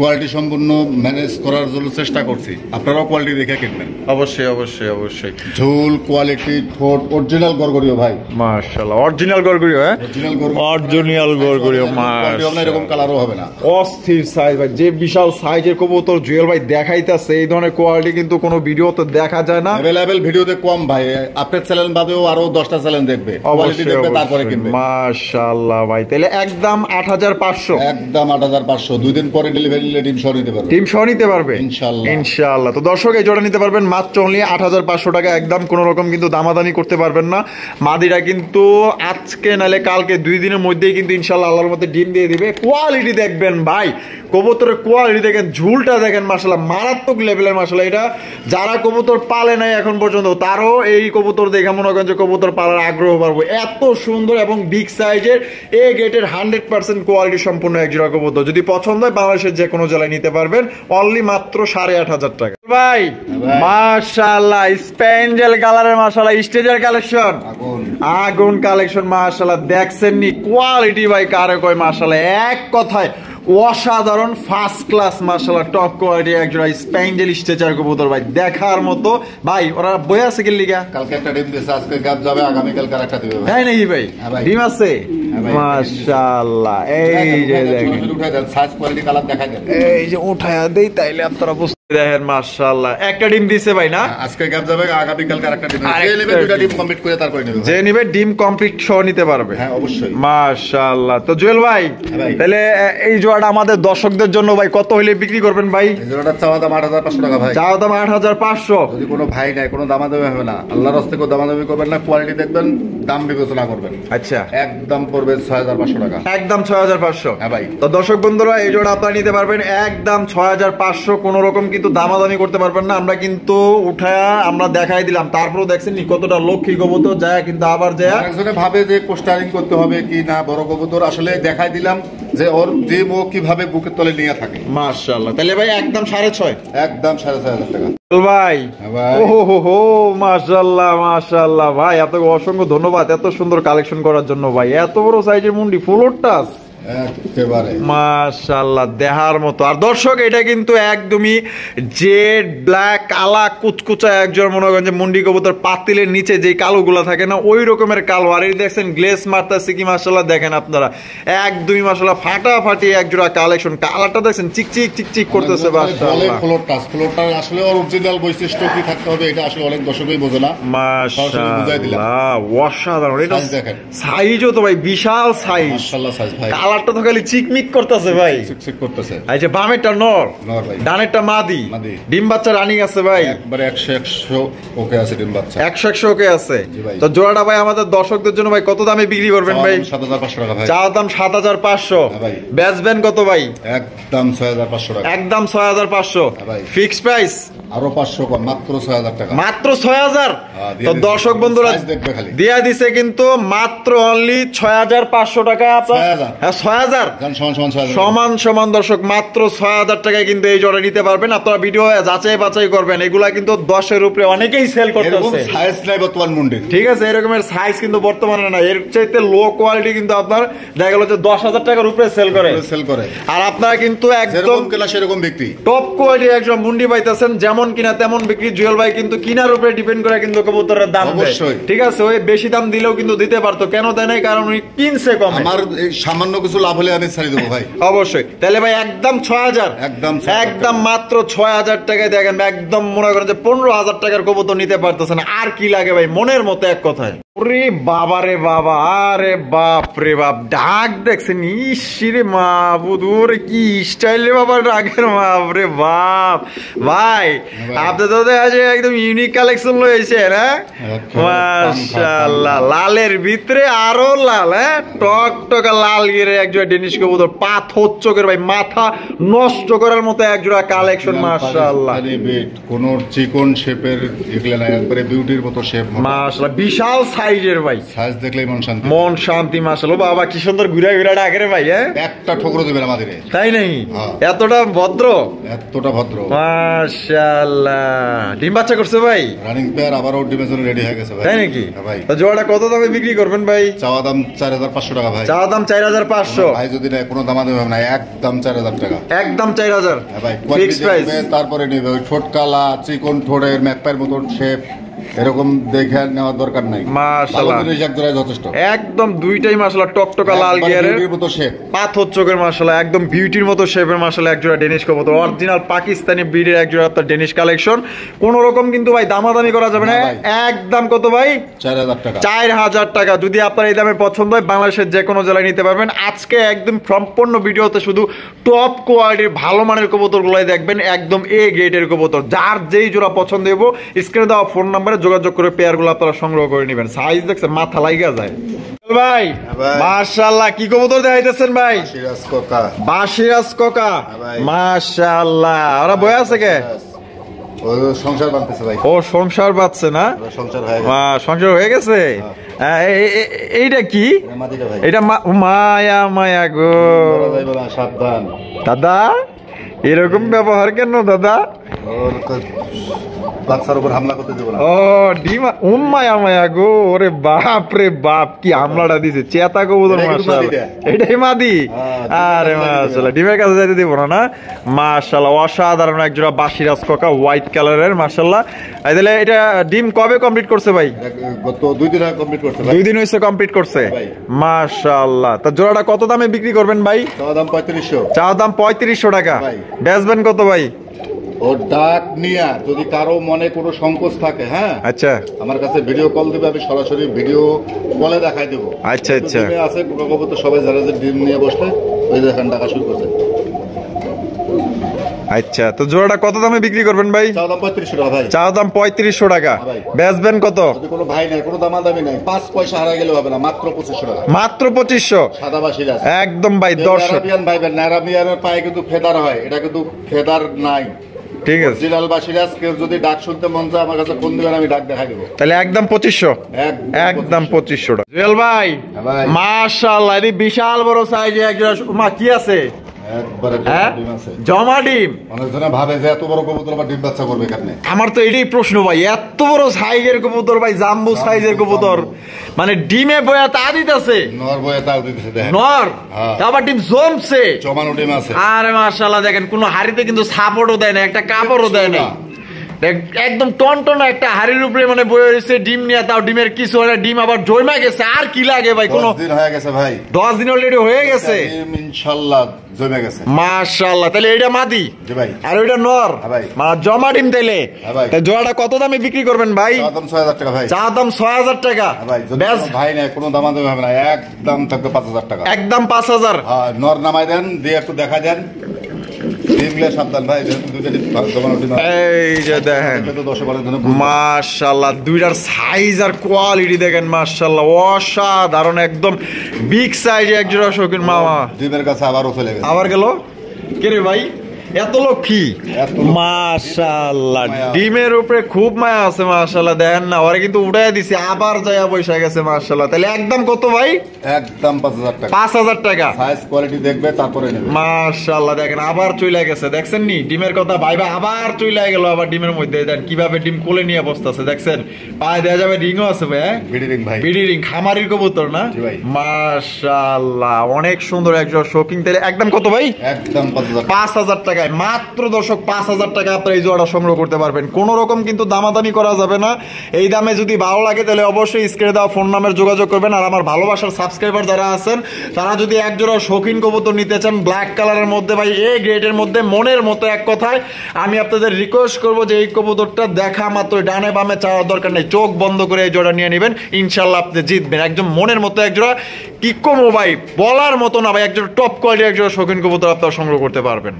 B: কোয়ালিটি সম্পূর্ণ ম্যানেজ করার জন্য চেষ্টা করছি, আপনারাও কোয়ালিটি দেখে কিনবেন।
A: অবশ্যই অবশ্যই অবশ্যই।
B: ঝোল, কোয়ালিটি, ঠোঁট অরিজিনাল গরগরিও ভাই,
A: মাশাআল্লাহ অরিজিনাল গরগরিও। হ্যাঁ
B: অরিজিনাল গরগরিও,
A: অরিজিনাল গরগরিও,
B: মাশাআল্লাহ। এরকম কালারও হবে না,
A: অস্থির সাইজ ভাই, যে বিশাল সাইজের কবুতর জুয়েল ভাই দেখাইতাছে, এই ধরনের কোয়ালিটি কিন্তু কোনো ভিডিওতে দেখা যায় না।
B: অ্যাভেলেবেল ভিডিওতে কম ভাই, আপনার চ্যানেল বাদেও আরো 10টা চ্যানেল দেখবে, কোয়ালিটি দেখবে, তারপরে কিনবে।
A: মাশাআল্লাহ ভাই, তাহলে একদম 8,500,
B: একদম 8,500। 2 দিন পরে ডেলিভারি নিলে ডিম সহ নিতে পারবে,
A: টিম সহ নিতে পারবে
B: ইনশাআল্লাহ।
A: ইনশাআল্লাহ। তো দর্শক এই জোড়া নিতে পারবেন মাত্র অনলি 8,500 টাকা, একদম কোনো রকম কিন্তু দামাদানি করতে পারবেন না। মাদিরা কিন্তু আজকে নালে কালকে 2 দিনের মধ্যেই কিন্তু ইনশাআল্লাহ আল্লাহর মধ্যে ডিম দিয়ে দিবে। কোয়ালিটি দেখবেন ভাই, কবুতরের কোয়ালিটি দেখেন, ঝুলটা দেখেন, মাশাআল্লাহ মারাত্মক লেভেলের। মাশাআল্লাহ এটা যারা কবুতর পালে নাই এখন পর্যন্ত, তারও এই কবুতর দেখে মনে করেন যে কবুতর পালার আগ্রহ বাড়বে। এত সুন্দর এবং বিগ সাইজের এ গেটের 100% কোয়ালিটি সম্পূর্ণ এক জোড়া কবুতর। যদি পছন্দ হয় বাংলাদেশের যে কোনো জেলায় নিতে পারবেন, অনলি মাত্র 8,500 টাকা ভাই। মাশাআল্লাহ স্পেঞ্জেল কালারের, মাশাআল্লাহ স্টেজের কালেকশন, আগুন কালেকশন, মাশাআল্লাহ দেখছেন নি কোয়ালিটি ভাই কারে কয়, মাশাআল্লাহ এক কথায় অসাধারণ ফার্স্ট ক্লাস, মাশাআল্লাহ টপ কোয়ালিটি একজোড়া স্পেঞ্জেল স্টেজার কবুতর ভাই, দেখার মতো ভাই। ওরা বই আছে কি লিগা?
B: কালকে একটা ডিম দিয়েছে, আজকে গাব যাবে, আগামীকাল আরেকটা দিবে ভাই।
A: তাই নাকি ভাই?
B: হ্যাঁ ভাই।
A: ডিম আছে,
B: ভাই।
A: মাশাআল্লাহ। এই যে দেখেন,
B: উঠাই দেন, সাইজ, কোয়ালিটি, কালার দেখাই দেন।
A: এই যে উঠায়া দেই, তাইলে আপনারা বুঝতে দেখেন। মাশাআল্লাহ একটা ডিম দিছে ভাই না?
B: আজকে গাব যাবে, আগামীকাল আরেকটা ডিম।
A: আরেকটা
B: যে নেবে দুটো ডিম
A: ডিম।
B: কমপ্লিট করে তারপরে নেবে।
A: যে নিবে ডিম কমপ্লিট সহ নিতে পারবে।
B: হ্যাঁ অবশ্যই।
A: মাশাআল্লাহ। তো জুয়েল ভাই
B: ভাই।
A: তাহলে এই জোড়াটা আমাদের দর্শকদের জন্য ভাই কত হইলে বিক্রি করবেন ভাই?
B: এই জোড়াটা চাওয়া দাম 8,500 টাকা ভাই।
A: চাও দাম 8,500।
B: যদি কোনো ভাই নাই, কোনো দামাদামি হবে না, আল্লাহর রাস্তে কোনো দামাদামি করবেন না, কোয়ালিটি দেখবেন, দাম বিবেচনা করবেন।
A: আচ্ছা
B: একদম পড়বে 6,500 টাকা।
A: একদম 6,500।
B: হ্যাঁ ভাই।
A: তো দর্শক বন্ধুরা এই জোড়া আপনারা নিতে পারবেন একদম 6,500, কোনো রকম কিন্তু দামাদামি করতে পারবেন না। আমরা কিন্তু উঠায়া আমরা দেখাই দিলাম, তারপরেও দেখছেন নি কতটা লক্ষ্মী কবুতর যায়, কিন্তু আবার যায়
B: একজনে ভাবে যে পোস্টারিং করতে হবে কি না, বড় কবুতর আসলে দেখাই দিলাম যে ওর যে ও কিভাবে বুকের তলে নিয়ে থাকে।
A: মাশাআল্লাহ। তাহলে ভাই একদম 6,500,
B: একদম 6,500 টাকা
A: ভাই।
B: হ্যাঁ ভাই।
A: ওহো হো, মাশাআল্লাহ মাশাআল্লাহ ভাই, আপনাকে অসংখ্য ধন্যবাদ এত সুন্দর কালেকশন করার জন্য ভাই। এত বড় সাইজের মুন্ডি, ফুল টাচ,
B: একেবারে
A: মাশাআল্লাহ দেখার মতো। আর দর্শক এটা কিন্তু একদমই জেড ব্ল্যাক কালা কুচকুচা একজন মনে করেন যে মুন্ডি কবুতর পাতিলের নিচে যে কালোগুলো থাকে না, ওই রকমের কালো। আর এই দেখছেন গ্লেস মারতাছে কি, মাশাআল্লাহ দেখেন আপনারা একদমই মাশাআল্লাহ ফাটাফাটি একজোড়া কালেকশন। কালারটা দেখছেন চিকচিক চিকচিক করতেছে, মাশাআল্লাহ।
B: ফ্লোরটার আসলে অরিজিনাল বৈশিষ্ট্য কি থাকতে হবে, এটা আসলে অনেক দর্শকই বোঝে না।
A: মাশাআল্লাহ অসাধারণ। এটা
B: সাইজ দেখেন,
A: সাইজও তো ভাই বিশাল সাইজ,
B: মাশাআল্লাহ সাইজ ভাই।
A: কালার কালারটা তো খালি চিকমিক করতেছে ভাই,
B: চিকচিক করতেছে।
A: এই যে বামেরটা নর,
B: নর ভাই,
A: ডানেরটা মাদি,
B: মাদি।
A: ডিম বাচ্চা রানিং আছে ভাই,
B: একবারে 100 ওকে আছে ডিম বাচ্চা,
A: 100 ওকে আছে।
B: জি ভাই।
A: তো জোড়াটা ভাই আমাদের দর্শকদের জন্য ভাই কত দামে বিক্রি করবেন ভাই?
B: 7500 টাকা ভাই।
A: চা দাম 7500,
B: হ্যাঁ ভাই।
A: বেচবেন কত ভাই?
B: একদম 6500 টাকা,
A: একদম 6500
B: হ্যাঁ ভাই।
A: ফিক্সড প্রাইস,
B: আরো 500 কম, মাত্র 6000 টাকা,
A: মাত্র 6000।
B: হ্যাঁ, দিয়ে
A: তো
B: দিচ্ছি।
A: দর্শক বন্ধুরা
B: সাইজ দেখবে খালি।
A: দিয়া দিছে কিন্তু মাত্র অনলি 6500 টাকা।
B: 6000।
A: হ্যাঁ 6000
B: জান সমান 6000
A: সমান সমান দর্শক, মাত্র 6000 টাকায় কিন্তু এই জোড়া নিতে পারবেন। আপনারা ভিডিও যাচাই বাছাই করবেন, এগুলা কিন্তু 10 এর উপরে অনেকেই সেল
B: এরকম
A: করতেছে।
B: সাইজ নাই বর্তমান মন্ডির,
A: ঠিক আছে, এরকমের সাইজ কিন্তু বর্তমানে না, এর চাইতে লো কোয়ালিটি কিন্তু আপনার দেখা গেল যে 10,000 টাকার উপরে সেল করে।
B: সেল করে।
A: আর আপনারা কিন্তু একদম
B: যেরকম কেলা সেরকম বিক্রি,
A: টপ কোয়ালিটি একদম মুন্ডি পাইতেছেন, যেমন কিনা তেমন বিক্রি। জুয়েল ভাই কিন্তু কিনার উপরে ডিপেন্ড করে কিন্তু কবুতরের দাম দেয়।
B: অবশ্যই।
A: ঠিক আছে, ওই বেশি দাম দিলেও কিন্তু দিতে পারতো, কেন দেয় নাই? কারণ উনি কিনছে কমে।
B: আমার এই সামান্য কিছু লাভ হলে আমি ছাড়ি দেবো ভাই।
A: অবশ্যই। তাহলে ভাই একদম 6000,
B: একদম 6000
A: একদম মাত্র 6000 টাকায় দেখেন, একদম মনে করেন যে 15,000 টাকার কবুতর নিতে পারতেছেন। আর কি লাগে ভাই, মনের মতো এক কথায়। ওরে বাবা রে বাবা, আরে বাপ রে বাপ, ডাক দেখছেন? ইসিরে মাহবুদ, ওরে কি স্টাইল রে বাবা, ডাকের বাপ রে বাপ। ভাই আপনি তো আছে একদম ইউনিক কালেকশন লয়েছেন, হ্যাঁ মাশাআল্লাহ। লালের ভিতরে আরো লাল, হ্যাঁ টক টকা লাল গিরে একজোড়া ডেনিশ কবুতর, পাথর চোখের ভাই, মাথা নষ্ট করার মতো একজোড়া কালেকশন মাশাআল্লাহ।
B: কোন চিকন শেপের এগুলা না, একবারে বিউটির মতো শেপ
A: মাশাআল্লাহ, বিশাল সাইজের ভাই,
B: সাইজ দেখলেই মন শান্তি,
A: মন শান্তি মাশাআল্লাহ। বাবা কি সুন্দর ঘুরা ঘুরা ডাকে রে ভাই, হ্যাঁ
B: একটা ঠোকরো দিবে না আমাদের,
A: তাই নাই?
B: হ্যাঁ।
A: এতটা ভদ্র,
B: এতটা ভদ্র
A: মাশাআল্লাহ। ডিম বাচ্চা করছে ভাই,
B: রানিং পেয়ার, আবারও ডিমের জন্য রেডি হয়ে গেছে ভাই।
A: তাই নাকি?
B: হ্যাঁ ভাই।
A: তো জোড়াটা কত দামে বিক্রি করবেন ভাই?
B: চাওয়া দাম 4500 টাকা ভাই।
A: চাওয়া দাম 4500,
B: ভাই যদি না কোনো দামা দেবে না, একদম 4000 টাকা,
A: একদম 4000
B: হ্যাঁ ভাই।
A: Fix price.
B: তারপরে নেবে ওই ঠোঁট কালা চিকন ঠোঁটের ম্যাকপাইয়ের মতো শেপ, এরকম দেখে নেওয়ার দরকার নাই।
A: মাশাআল্লাহ,
B: ভালো জিনিস এক জোড়ায় যথেষ্ট।
A: একদম দুইটাই মাশাআল্লাহ টকটকা লাল গিয়ারের
B: বিউটির মতো শেপ,
A: পাথর চোখের মাশাআল্লাহ, একদম বিউটির মতো শেপের মাশাআল্লাহ একজোড়া ডেনিশ কবুতর, অরিজিনাল পাকিস্তানি ব্রিডের একজোড়া আপনার ডেনিশ কালেকশন। কোন রকম কিন্তু ভাই দামাদামি করা যাবে না,
B: না ভাই।
A: একদম কত ভাই?
B: 4000 টাকা,
A: 4000 টাকা। যদি আপনার এই দামে পছন্দ হয়, বাংলাদেশের যে কোনো জেলায় নিতে পারবেন। আজকে একদম সম্পূর্ণ ভিডিওতে শুধু টপ কোয়ালিটির ভালো মানের কবুতরগুলোই দেখবেন, একদম এ গ্রেডের কবুতর। যার যেই জোড়া পছন্দ হইব, স্ক্রিনে দেওয়া ফোন নম্বরে যোগাযোগ করে পেয়ারগুলো আপনারা সংগ্রহ করে নেবেন। সাইজ দেখছেন, মাথা লাগা যায় ভাই।
B: ভাই।
A: মাশাআল্লাহ, কি কবুতর দেখাইতেছেন ভাই?
B: সিরাজ কোকা,
A: বাসিরাজ কোকা,
B: ভাই।
A: মাশাআল্লাহ। ওরা বয়ে আছে কে?
B: ও সংসার বানতেছে ভাই,
A: ও সংসার পাচ্ছে না?
B: ওর সংসার হয়ে গেছে।
A: সংসার হয়ে গেছে। এইটা কি?
B: মাদিটা ভাই,
A: এটা মায়া মায়া গো
B: বলা যাইবে না, সাবধান।
A: দাদা, এরকম ব্যবহার কেন দাদা?
B: ওর তো বাচ্চার উপর হামলা করতে দেবো না।
A: ও ডিমা মায়া মায়া গো, ওরে বাপ রে বাপ, কি হামলাটা দিছে চেতা কবুতর
B: এটাই কিন্তু
A: মাশাআল্লাহ।
B: মাদিটা।
A: এটাই মাদি?
B: হ্যাঁ,
A: আরে মাশাআল্লাহ, ডিমের কাছে যাইতে দিব না, না মাশাআল্লাহ। অসাধারণ একজোড়া বাসিরাজ কোকা, হোয়াইট কালারের মাশাআল্লাহ। তাহলে এটা ডিম কবে কমপ্লিট করছে ভাই?
B: গত 2 দিন আগে কমপ্লিট করছে ভাই।
A: 2 দিন হইছে কমপ্লিট করছে,
B: ভাই।
A: মাশাআল্লাহ। তা জোড়াটা কত দামে বিক্রি করবেন ভাই?
B: চাওয়া দাম 3500।
A: চা দাম 3500 টাকা,
B: ভাই।
A: বেচবেন কত ভাই?
B: ওর ডাক নিয়ে যদি কারো মনে কোনো সংকোচ থাকে, হ্যাঁ
A: আচ্ছা
B: আমার কাছে ভিডিও কল দিবে, আমি সরাসরি ভিডিও কলে দেখাই দেবো।
A: আচ্ছা, আচ্ছা।
B: ডিমে আছে কোকা কবুতর, সবাই যারা যে ডিম নিয়ে বসলে ওই দেখেন টাকা শুরু করছে।
A: আচ্ছা, তো জোড়াটা কত দামে বিক্রি করবেন ভাই?
B: চাওয়া দাম 3500 টাকা ভাই।
A: চা দাম 3500 টাকা,
B: ভাই।
A: বেচবেন কত?
B: যদি কোনো ভাই নাই, কোনো দামাদামি নাই, 5 পয়সা হারা গেলে হবে না, মাত্র 2500 টাকা।
A: মাত্র 2500,
B: সাদাবাসীর আছে
A: একদম ভাই। দর্শক
B: আরাবিয়ান ভাই, আরাবিয়ানের পায়ে কিন্তু ফেদার হয়, এটা কিন্তু ফেদার নাই।
A: ঠিক আছে,
B: জিলাল বাসিরাজ, কেউ যদি ডাক শুনতে মন চায় আমার কাছে ফোন দিবেন, আমি ডাক দেখা দেবো।
A: তাহলে একদম 2500, একদম 2500 টাকা। জুয়েল ভাই,
B: ভাই।
A: মাশাআল্লাহ, এই বিশাল বড় সাইজে একজোড়া মা কি আছে?
B: একবারে
A: হ্যাঁ
B: ডিম আছে।
A: জমা ডিম।
B: অনেকজনে ভাবে যে এত বড় কবুতর আবার ডিম বাচ্চা করবে কেমনে।
A: আমার তো এটাই প্রশ্ন ভাই, এত বড় সাইজের কবুতর ভাই, জাম্বু সাইজের কবুতর, মানে ডিমে বয়া তা দিতেছে,
B: নর বয়ে তাও দিতেছে দেখেন,
A: নর
B: হ্যাঁ।
A: আবার ডিম জমছে।
B: জমানো ডিম আছে।
A: আরে মাশাআল্লাহ, দেখেন কোনো হাড়িতে কিন্তু সাপোর্টও দেয় না, একটা কাপড়ও দেয় না। একদম টনটনা একটা হাড়ির উপরে মানে বয়ে রয়েছে ডিম নিয়ে, তাও ডিমের কিছু হয় না, ডিম আবার জমা গেছে। আর কি লাগে ভাই?
B: 10 দিন হয়ে গেছে ভাই,
A: 10 দিন অলরেডি হয়ে গেছে
B: ইনশাআল্লাহ জমে গেছে
A: মাশাআল্লাহ। তাহলে এটা মাদি
B: জি ভাই,
A: আর ওইটা নর
B: ভাই,
A: মানে জমা ডিম। তাইলে
B: ভাই
A: জোড়াটা কত দামে বিক্রি করবেন ভাই?
B: দাম 6000 টাকা ভাই,
A: চা দাম 6000 টাকা
B: ভাই। যদি ভাই নাই কোনো দামাদামি হবে না, একদম থাকবে 5000 টাকা,
A: একদম 5000।
B: হ্যাঁ নর নামাই দেন, দিয়ে একটু দেখা দেন ডিমগুলো সাবধান ভাই, যেহেতু দুইটা ডিম।
A: এই যে দেখেন মাশাআল্লাহ, দুইটার সাইজ আর কোয়ালিটি দেখেন মাশাআল্লাহ, অসাধারণ, একদম বিগ সাইজ এক জোড়া শৌখিন মামা।
B: ডিমের কাছে আবারও চলে গেছে,
A: আবার গেল কে রে ভাই? এত লক্ষ্মী মাশাআল্লাহ, ডিমের উপরে খুব মায়া আছে মাশাআল্লাহ। দেখেন না, ওরা কিন্তু উঠাই দিছে, আবার যায়া পয়সা গেছে মাশাআল্লাহ। তাহলে একদম কত ভাই?
B: একদম 5000 টাকা,
A: 5000 টাকা।
B: সাইজ কোয়ালিটি দেখবে তারপরে নেবে
A: মাশাআল্লাহ। দেখেন আবার চইলা গেছে, দেখছেন নি ডিমের কথা ভাইবা, আবার চইলা গেল আবার ডিমের মধ্যে। দেন কিভাবে ডিম কোলে নিয়ে বসতাছে, দেখছেন পায়ে দেয়া যাবে, রিংও আছে ভাই,
B: বিডি রিং ভাই,
A: বিডি রিং, খামারির কবুতর না মাশাআল্লাহ, অনেক সুন্দর একজন শৌখিন। তাহলে একদম কত ভাই?
B: একদম
A: 5000 টাকায় মাত্র দর্শক, 5000 টাকা আপনারা এই জোড়াটা সংগ্রহ করতে পারবেন। কোন রকম কিন্তু দামাদামি করা যাবে না। এই দামে যদি ভালো লাগে তাহলে অবশ্যই স্ক্রিনে দেওয়া ফোন নাম্বারে যোগাযোগ করবেন। আর আমার ভালোবাসার সাবস্ক্রাইবার যারা আছেন, তারা যদি এক জোড়া শৌখিন কবুতর নিতে চান ব্ল্যাক কালারের মধ্যে ভাই, এ গ্রেডের মধ্যে, মনের মতো, এক কথায় আমি আপনাদের রিকোয়েস্ট করবো যে এই কবুতরটা দেখা মাত্র ডানে বামে চাওয়ার দরকার নেই, চোখ বন্ধ করে এই জোড়া নিয়ে নেবেন, ইনশাল্লাহ আপনি জিতবেন। একদম মনের মতো এক জোড়া, কি কমো ভাই, বলার মতো না ভাই, এক জোড়া টপ কোয়ালিটির এক জোড়া শৌখিন কবুতর আপনারা সংগ্রহ করতে পারবেন।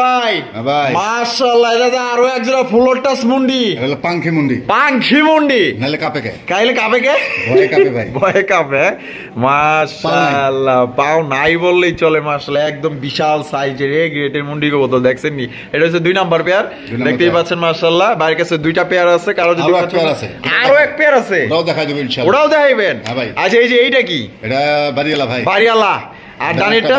A: ভাই মাশাআল্লাহ, এটা আরো এক জোড়া ফুল টাচ মুন্ডি,
B: পাঙ্খি মুন্ডি,
A: পাঙ্খি মুন্ডি,
B: নালে কাপে কে,
A: কাইলে কাপে কে,
B: ভয়ে কাপে ভাই,
A: ভয়ে কাপে মাশাআল্লাহ, পাও নাই বললেই চলে মাশাআল্লাহ, একদম বিশাল সাইজের এ গ্রেডের মুন্ডি কবুতর, দেখছেন নি? এটা হচ্ছে 2 নাম্বার পেয়ার, দেখতেই পাচ্ছেন মাশাআল্লাহ। বাইরের কাছে 2টা পেয়ার আছে, কারো যদি আরো এক পেয়ার আছে
B: ওরাও দেখাই দেব ইনশাআল্লাহ,
A: ওরাও দেখাইবেন। আচ্ছা এই যে এইটা কি?
B: এটা বাড়িয়ালা ভাই,
A: বাড়িয়ালা। আর ডানিটা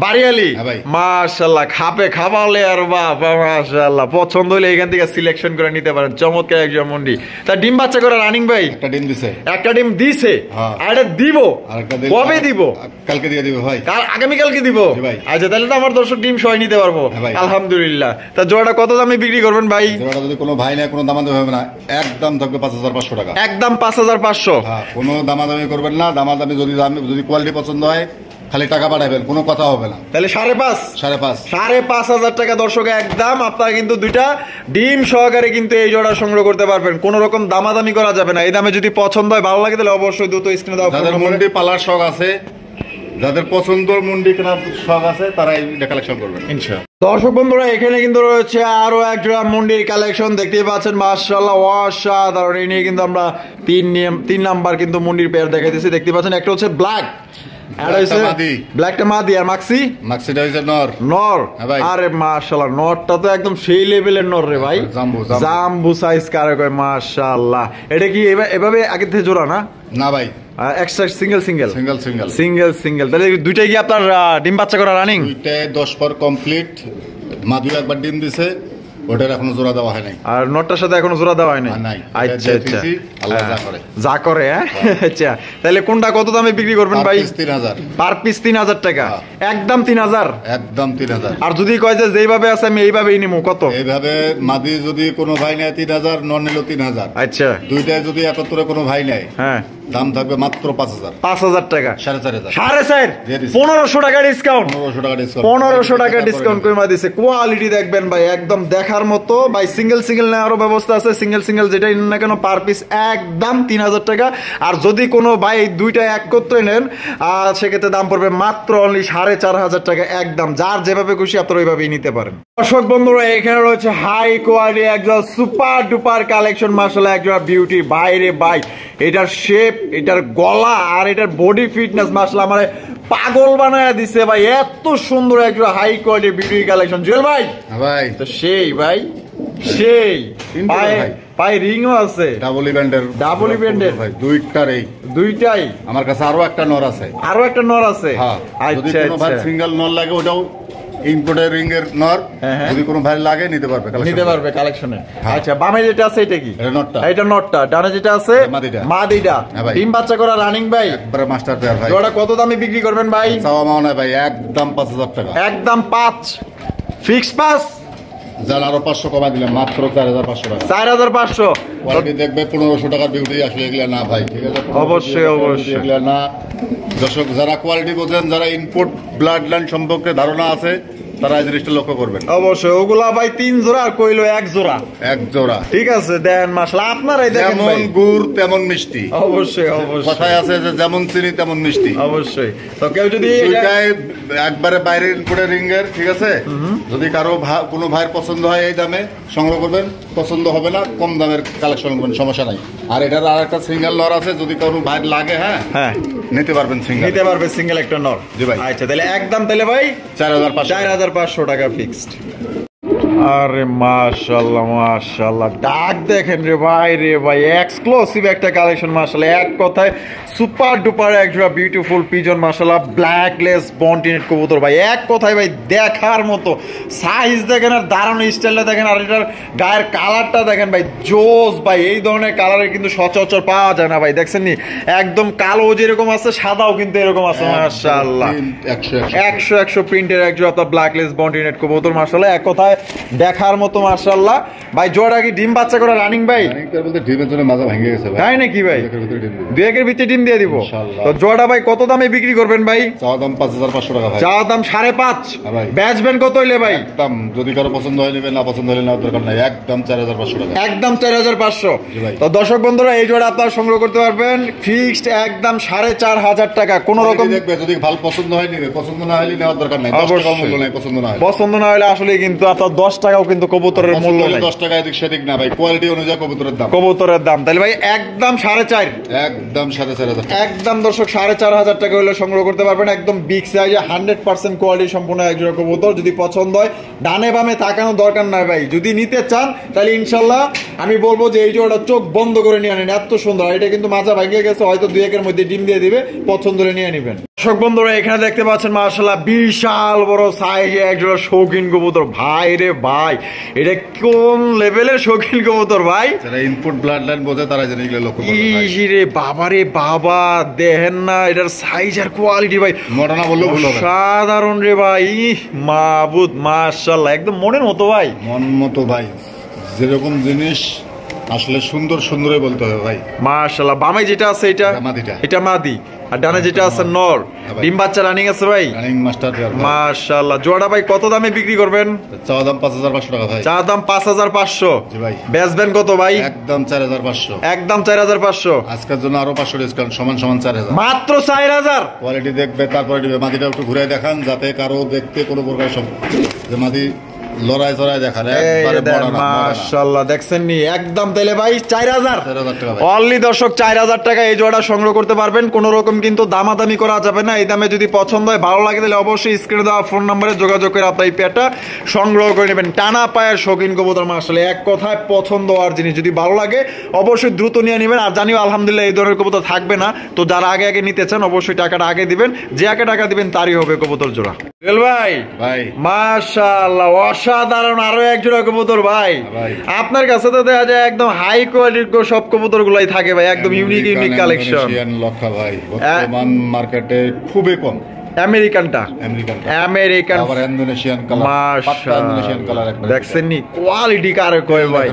A: বাড়িয়ালি মাশাআল্লাহ, খাপে খাবালে আর বাবা মাশাআল্লাহ, পছন্দ হলে এখান থেকে সিলেকশন করে নিতে পারেন। চমৎকার একজন মুন্ডি। তা ডিম বাচ্চা করে রানিং ভাই?
B: একটা ডিম দিছে,
A: একটা ডিম দিছে, আর এটা দিব কবে দিব?
B: কালকে দিয়ে দিব ভাই,
A: আগামী কালকে দিব। আচ্ছা তাহলে তো আমার দর্শক ডিম সহ নিতে পারবো আলহামদুলিল্লাহ। তা জোড়াটা কত দামে বিক্রি করবেন ভাই?
B: জোড়াটা যদি কোনো ভাই না কোনো দামাদামি হবে না, একদম থাকবে 5500 টাকা,
A: একদম 5500।
B: হ্যাঁ কোনো দামাদামি করবেন না, দামাদামি যদি কোয়ালিটি পছন্দ হয় খালি টাকা পাঠাবেন, কোনো কথা হবে না।
A: তাহলে 5500 টাকা দর্শক একদম। আপনারা কিন্তু 2টা ডিম সহকারে কিন্তু এই জোড়া সংগ্রহ করতে পারবেন, কোন রকম দামাদামি করা যাবে না। এই দামে যদি পছন্দ হয়, ভালো লাগে, তাহলে অবশ্যই দ্রুত স্ক্রিনে দাও।
B: যাদের মুন্ডি পালার শখ আছে, যাদের পছন্দের মুন্ডি কেনার শখ আছে, তারা এই কালেকশন করবেন ইনশাআল্লাহ।
A: দর্শক বন্ধুরা, এখানে কিন্তু রয়েছে আরো এক জোড়া মুন্ডির কালেকশন, দেখতেই পাচ্ছেন মাশাআল্লাহ অসাধারণ। এই নিয়ে কিন্তু আমরা 3 নাম্বার কিন্তু মুন্ডির পেয়ার দেখাইতেছি, দেখতে পাচ্ছেন। একটা হচ্ছে ব্ল্যাক, ব্ল্যাকটা মাদি, আর মাক্সিটা হইছে নর। আরে মাশাআল্লাহ, নরটা তো একদম সেই লেভেলের নর রে ভাই, জাম্বু সাইজ কারে কয় মাশাআল্লাহ। এটা কি এভাবে আগে থেকে জোড়া না? না ভাই, এক্সট্রা সিঙ্গেল। তাহলে 2টাই কি আপনার ডিম বাচ্চা করা রানিং?
B: 2টায় 10 পর কমপ্লিট, মাদি একবার ডিম দিছে, ওটার এখনো জোড়া দেওয়া হয় নাই,
A: আর নটটার সাথে এখনো জোড়া দেওয়া হয় নাই। আচ্ছা আচ্ছা,
B: আল্লাহ
A: যা করে হ্যাঁ। আচ্ছা তাহলে কোনটা কত দামে বিক্রি করবেন ভাই?
B: 3000
A: পার পিস 3000 টাকা, একদম 3000,
B: একদম 3000।
A: আর যদি কয় যে যেইভাবে আছে আমি এইভাবেই নিমু, কত?
B: এইভাবে মাদি যদি কোনো ভাই নেয় 3000, নন নিলো 3000।
A: আচ্ছা
B: 2টায় যদি 71 কোনো ভাই নেয়, হ্যাঁ দাম থাকবে মাত্র 5000 টাকা, 4500,
A: 1500 টাকা ডিসকাউন্ট, 1500 টাকা ডিসকাউন্ট করে দিছে। কোয়ালিটি দেখবেন ভাই, একদম দেখার মতো ভাই। সিঙ্গেল নেওয়ারও ব্যবস্থা আছে, সিঙ্গেল যেটাই নেন না কেন পার পিস একদম 3000 টাকা। আর যদি কোনো ভাই 2টা একত্রে নেন, সেক্ষেত্রে দাম পড়বে মাত্র অনলি 4500 টাকা একদম। যার যেভাবে খুশি আপনারা ওইভাবেই নিতে পারেন। দর্শক বন্ধুরা, এখানে রয়েছে হাই কোয়ালিটি একদম সুপার ডুপার কালেকশন মাশাআল্লাহ, একজন বিউটি বাইরে ভাই। এটার শেপ, এটার গলা আর এটার বডি ফিটনেস মাশাআল্লাহ আমারে পাগল বানায় দিছে ভাই। এত সুন্দর একজন high quality beauty collection. Jewel ভাই তো সেই ভাই, সেই পায়ে রিংও আছে, ডাবল ইভেন্টের
B: ভাই,
A: 2টাই
B: আমার কাছে। আরো একটা নর আছে,
A: হ্যাঁ।
B: আচ্ছা, সিঙ্গেল নর লাগে ওটাও ইম্পোর্টের রিং এর নর,
A: হ্যাঁ।
B: যদি কোনো ভাই লাগে নিতে পারবে,
A: নিতে পারবে কালেকশনে।
B: হ্যাঁ।
A: আচ্ছা, বামে যেটা আছে এটা কি?
B: এটা নটটা।
A: এটা নটটা। ডানে যেটা আছে
B: মাদিটা।
A: মাদিটা।
B: হ্যাঁ ভাই।
A: ডিম বাচ্চা করা রানিং ভাই,
B: একবারে মাস্টার পেয়ার ভাই।
A: জোড়া কত দামে বিক্রি করবেন ভাই?
B: চাওয়া মাও নাই ভাই, একদম 5,000 টাকা।
A: একদম 5 ফিক্স 5।
B: যার আরো 500 কমাই দিলাম, মাত্র 4,500 টাকা।
A: 4,500।
B: কোয়ালিটি দেখবে 1500 টাকার বিউটি, আসলে এগুলা না ভাই, ঠিক আছে?
A: অবশ্যই, অবশ্যই।
B: এগুলা না। দর্শক যারা কোয়ালিটি বোঝেন, যারা ইনপুট ব্লাড লাইন সম্পর্কে ধারণা আছে, তারা এই জিনিসটা লক্ষ্য করবেন।
A: অবশ্যই, ওগুলা ভাই 3 জোড়া আর কইলো 1 জোড়া।
B: এক জোড়া,
A: ঠিক আছে, দেন মাশাআল্লাহ, আপনারাই দেখেন
B: যেমন
A: ভাই।
B: গুড় তেমন মিষ্টি।
A: অবশ্যই, অবশ্যই।
B: কথায় আছে যে যেমন চিনি তেমন মিষ্টি।
A: অবশ্যই। তো কেউ যদি
B: দুইটাই একবারে বাইরে ইনপুটের রিঙ্গের, ঠিক আছে? যদি কারো কোনো ভাইয়ের পছন্দ হয় এই দামে সংগ্রহ করবেন, পছন্দ হবে না কম দামের কালেকশন করবেন, সমস্যা নাই। আর এটার আর একটা সিঙ্গেল নর আছে, যদি কারো ভাইয়ের লাগে,
A: হ্যাঁ
B: নিতে পারবেন সিঙ্গেল।
A: নিতে পারবে সিঙ্গেল একটা নর।
B: জি ভাই।
A: আচ্ছা, তাহলে একদম তাহলে ভাই
B: 4,500
A: টাকা ফিক্সড। আরে মাশাআল্লাহ, মাশাআল্লাহ, ডাক দেখেন রে ভাই, এক্সক্লুসিভ একটা কালেকশন মাশাআল্লাহ। এক কথায় সুপার ডুপার একটা বিউটিফুল পিজন মাশাআল্লাহ, ব্ল্যাকলেস বন্টিনেট কবুতর ভাই। এক কথায় ভাই দেখার মতো। সাইজ দেখেন আর দারুণ স্টাইলটা দেখেন, আর এটার গায়ের কালারটা দেখেন ভাই, জোস ভাই। এই ধরনের কালারে কিন্তু সচরাচর পাওয়া যায় না ভাই, দেখছেন নি? একদম কালো যেরকম আছে, সাদাও কিন্তু এরকম আছে মাশাআল্লাহ। 100 প্রিন্টের একজন আপনার ব্ল্যাকলেস বন্টিনেট কবুতর মাশাআল্লাহ। এক কথায় দেখার মতো মাশাআল্লাহ ভাই। জোড়া কি ডিম বাচ্চা করে রানিং ভাই?
B: বলতে ডিমের জন্য মাজা ভেঙে গেছে ভাই।
A: তাই নাকি ভাই? 2 একের ভিতরে ডিম দিয়ে দিব।
B: ইনশাআল্লাহ।
A: তো জোড়া ভাই কত দামে বিক্রি করবেন ভাই?
B: চাওয়া দাম 5,500 টাকা ভাই।
A: চাওয়া দাম 5.5।
B: হ্যাঁ ভাই।
A: বেচবেন কত হইলে ভাই?
B: একদম যদি কারো পছন্দ হয় নেবেন, না পছন্দ হলে না, দরকার নাই, একদম 4,500 টাকা।
A: একদম 4,500।
B: জি ভাই।
A: তো দর্শক বন্ধুরা, এই জোড়া আপনারা সংগ্রহ করতে পারবেন ফিক্সড একদম 4,500 টাকা। কোন রকম
B: দেখবে, যদি ভালো পছন্দ হয় নিবে, পছন্দ না হলে নেওয়ার দরকার নাই। 10 টাকা মূল্য নাই পছন্দ না হলে।
A: পছন্দ না হলে আসলে কিন্তু আপনার 10 টাকাও কিন্তু কবুতরের মূল্য নাই।
B: 10 টাকা এদিক সেদিক না ভাই, কোয়ালিটি অনুযায়ী কবুতরের দাম।
A: কবুতরের দাম তাহলে ভাই একদম 4.5।
B: একদম 4,500।
A: একদম দর্শক 4,500 টাকা হলে সংগ্রহ করতে পারবেন। একদম বিগ সাইজে 100% কোয়ালিটি সম্পূর্ণ একজোড়া কবুতর। যদি পছন্দ হয়, ডানে বামে তাকানোর দরকার নাই ভাই। যদি নিতে চান তাহলে ইনশাল্লাহ আমি বলবো যে এই জোড়াটা চোখ বন্ধ করে নিয়ে আনেন, এত সুন্দর। এটা কিন্তু মাজা ভেঙে গেছে, হয়তো 2 একের মধ্যে ডিম দিয়ে দিবে, পছন্দ হলে নিয়ে নেবেন। দর্শক বন্ধুরা, এখানে দেখতে পাচ্ছেন মাশাআল্লাহ বিশাল বড় সাইজে একজোড়া শৌখিন কবুতর ভাই রে ভাই। এটা কোন লেভেলের শৌখিন কবুতর ভাই?
B: যারা ইনপুট ব্লাড লাইন বোঝে তারা জিনিসগুলো লক্ষ্য করবে ভাই।
A: ইস রে বাবা রে বাবা, দেখেন না এটার সাইজ আর কোয়ালিটি ভাই,
B: মোটা না বললেও ভুল হবে।
A: সাধারণ রে ভাই। মাহবুদ মাশাআল্লাহ, একদম মনের মতো ভাই।
B: মন মতো ভাই, যেরকম জিনিস আসলে সুন্দর সুন্দরই বলতে হবে ভাই।
A: মাশাআল্লাহ। বামে যেটা আছে এটা
B: মাদিটা।
A: এটা মাদি, আর ডানে যেটা আছে নর। ডিম বাচ্চা রানিং আছে ভাই।
B: রানিং মাস্টার পেয়ার ভাই।
A: মাশাআল্লাহ। জোড়া ভাই কত দামে বিক্রি করবেন?
B: চাওয়া দাম 5,500 টাকা ভাই।
A: চা দাম 5,500।
B: জি ভাই।
A: বেচবেন কত ভাই?
B: একদম 4,500।
A: একদম 4,500।
B: আজকের জন্য আরো 500 ডিসকাউন্ট, সমান সমান 4,000।
A: মাত্র 4,000।
B: কোয়ালিটি দেখবে, তারপরে দিবে। মাদিটা একটু ঘুরে দেখান, যাতে কারো দেখতে কোনো প্রকার যে মাদি লড়াই চড়াই দেখান। একবারে বড় না,
A: মাশাআল্লাহ, দেখছেন নি? একদম তাহলে ভাই 4,000
B: টাকা ভাই।
A: অনলি দর্শক 4,000 টাকা এই জোড়া সংগ্রহ করতে পারবেন। কোন রকম কিন্তু দামাদামি করা যাবে না। এই দামে যদি পছন্দ হয়, ভালো লাগে, তাহলে অবশ্যই স্ক্রিনে দেওয়া ফোন নম্বরে যোগাযোগ করে আপনার এই পেয়ারটা সংগ্রহ করে নেবেন। টানা পায়ের শৌখিন কবুতর মাশাআল্লাহ, এক কথায় পছন্দ হওয়ার জিনিস। যদি ভালো লাগে অবশ্যই দ্রুত নিয়ে নেবেন। আর জানিও আলহামদুলিল্লাহ এই ধরনের কবুতর থাকবে না। তো যারা আগে আগে নিতে চান অবশ্যই টাকাটা আগে দিবেন। যে আগে টাকা দিবেন তারই হবে কবুতর জোড়া। ভাই
B: ভাই
A: মাশাআল্লাহ, অসাধারণ আরো এক জোড়া কবুতর ভাই।
B: ভাই
A: আপনার কাছে তো দেখা যায় একদম হাই কোয়ালিটির সব কবুতর গুলাই থাকে ভাই, একদম ইউনিক ইউনিক কালেকশন।
B: লক্ষা ভাই, বর্তমান মার্কেটে খুবই কম।
A: আমেরিকানটা, আমেরিকান
B: আবার ইন্দোনেশিয়ান কালার, পাক্কা ইন্দোনেশিয়ান কালার একটা।
A: দেখছেন নি কোয়ালিটি কারে কয় ভাই?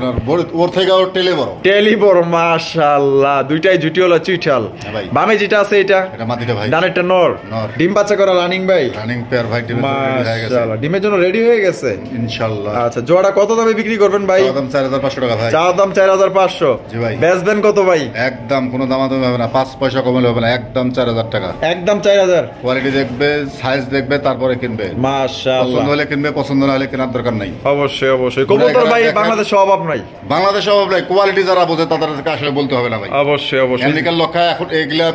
B: ওর থেকে ওর টেলে বড়,
A: টেলি বড় মাশাআল্লাহ। দুইটাই জুটি হলো চুইঠাল। বামে যেটা আছে এটা
B: মাদিটা ভাই,
A: ডানেরটা নর। ডিম বাচ্চা করা রানিং ভাই,
B: রানিং পেয়ার ভাই।
A: মাশাআল্লাহ, ডিমের জন্য রেডি হয়ে গেছে
B: ইনশাআল্লাহ।
A: আচ্ছা, জোড়া কত দামে বিক্রি করবেন ভাই?
B: দাম 4,500 টাকা ভাই।
A: চা দাম 4,500।
B: জি ভাই।
A: বেচবেন কত ভাই?
B: একদম কোনো দামাদামি হবে না, 5 পয়সা কমালে হবে না, একদম 4,000 টাকা।
A: একদম 4,000।
B: কোয়ালিটি দেখবে, সাইজ দেখবে, তারপরে কিনবে।
A: মাশাআল্লাহ,
B: পছন্দ হলে কিনবে, পছন্দ না হলে কেনার দরকার নাই।
A: অবশ্যই অবশ্যই। কবুতর ভাই বাংলাদেশে অভাব নাই,
B: বাংলাদেশে অভাব নাই। কোয়ালিটি যারা বোঝে তাদেরকে আসলে বলতে হবে না ভাই।
A: অবশ্যই অবশ্যই।
B: আমেরিকান লক্ষা এখন এগুলা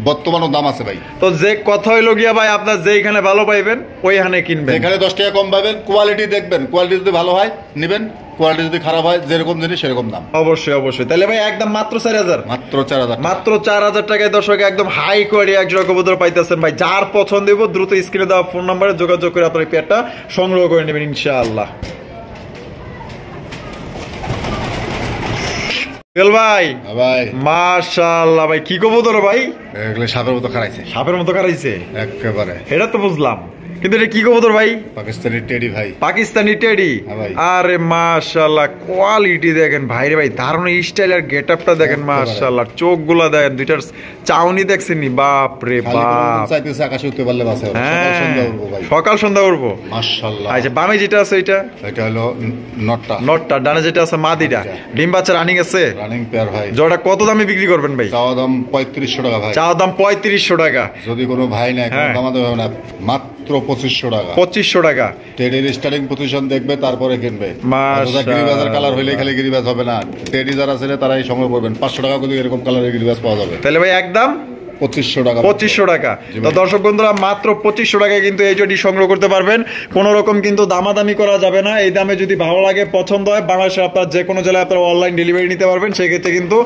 B: বর্তমানে দাম আছে ভাই।
A: তো যে কথা হইলো গিয়া ভাই, আপনার যেখানে ভালো পাইবেন ওইখানে কিনবেন।
B: এখানে 10 টাকা কম পাবেন, কোয়ালিটি দেখবেন। কোয়ালিটি যদি ভালো হয় নিবেন, কোয়ালিটি যদি খারাপ হয় যেরকম জিনিস সেরকম দাম।
A: অবশ্যই অবশ্যই। তাহলে ভাই একদম মাত্র 4000,
B: মাত্র 4000,
A: মাত্র 4000 টাকায় দর্শক একদম হাই কোয়ালিটি এক জোড়া কবুতর পাইতেছেন ভাই। যার পছন্দ হইব দ্রুত স্ক্রিনে দেওয়া ফোন নম্বরে যোগাযোগ করে আপনার এই পেয়ারটা সংগ্রহ করে নেবেন ইনশাআল্লাহ। ভাই
B: ভাই
A: মাশাআল্লাহ ভাই, কি কবুতর ভাই?
B: এগুলো সাপের মতো খারাইছে,
A: সাপের মতো খারাইছে
B: একেবারে।
A: এটা তো বুঝলাম, কিন্তু এটা কি কবুতর ভাই?
B: পাকিস্তানি টেডি ভাই।
A: পাকিস্তানি টেডি।
B: ভাই।
A: আরে মাশাআল্লাহ, কোয়ালিটি দেখেন ভাই রে ভাই, দারুণ স্টাইল আর গেটআপটা দেখেন মাশাআল্লাহ, চোখগুলা দেখেন, দুইটার চাউনি দেখছেন নি, বাপ রে বাপ।
B: চাইতেছে আকাশে উঠতে পারলে বাসে
A: সকাল সন্ধ্যা উঠবো
B: মাশাআল্লাহ।
A: আচ্ছা, বামে যেটা আছে এটা?
B: এটা হলো নটটা।
A: নটটা। ডানে যেটা আছে মাদিটা। ডিম বাচ্চা রানিং আছে?
B: রানিং পেয়ার ভাই।
A: জোড়া কত দামে বিক্রি করবেন ভাই?
B: চাওয়া দাম 3500 টাকা ভাই।
A: চাওয়া দাম 3500 টাকা।
B: যদি কোনো ভাই না কোনো দামাতে হবে না, মাত্র 2500 টাকা।
A: 2500 টাকা।
B: টেডির স্টার্টিং পজিশন দেখবে তারপরে কিনবে।
A: মাশাআল্লাহ।
B: গিরিবাজের কালার হইলে খালি গিরিবাজ হবে না, টেডি যারা ছিল তারাই সংগ্রহ করবেন। 500 টাকা করে এরকম কালারের গিরিবাজ পাওয়া যাবে।
A: তাহলে ভাই একদম
B: 2500 টাকা।
A: 2500 টাকা। তো দর্শক বন্ধুরা, মাত্র 2500 টাকায় কিন্তু এই জোড়াটি সংগ্রহ করতে পারবেন। কোনো রকম কিন্তু দামাদামি করা যাবে না। এই দামে যদি ভালো লাগে, পছন্দ হয়, বাংলাদেশে আপনার যে কোনো জেলায় আপনারা অনলাইন ডেলিভারি নিতে পারবেন। সেক্ষেত্রে কিন্তু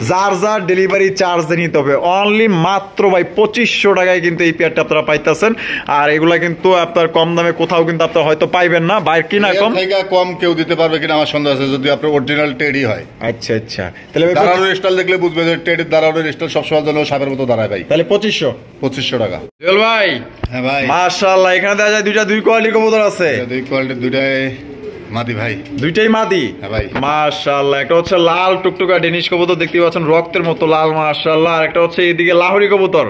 A: যার যার ডেলিভারি চার্জ নিতে হবে। অনলি মাত্র ভাই 2500 টাকায় কিন্তু এই পেয়ারটা আপনারা পাইতেছেন। আর এগুলা কিন্তু আপনার কম দামে কোথাও কিন্তু আপনারা হয়তো পাইবেন না। বাইরে কিনা কম
B: থেকে কম কেউ দিতে পারবে কিনা আমার সন্দেহ আছে, যদি আপনার অরিজিনাল টেডি হয়।
A: আচ্ছা আচ্ছা। তাহলে
B: দাঁড়ানোর স্টাইল দেখলে বুঝবে যে টেডির দাঁড়ানোর স্টাইল সবসময় জন্য সাপের মতো দাঁড়ায় ভাই।
A: তাহলে
B: 2500 টাকা।
A: জুয়েল ভাই।
B: হ্যাঁ ভাই।
A: মাশাআল্লাহ, এখানে দেখা যায় দুই কোয়ালিটি কবুতর আছে।
B: দুই কোয়ালিটির দুইটাই মাদি ভাই।
A: দুইটাই মাদি।
B: হ্যাঁ ভাই।
A: মাশাআল্লাহ, একটা হচ্ছে লাল টুকটুকা ডেনিশ কবুতর, দেখতে পাচ্ছেন রক্তের মতো লাল মাশাআল্লাহ। আর একটা হচ্ছে এদিকে লাহোরি কবুতর।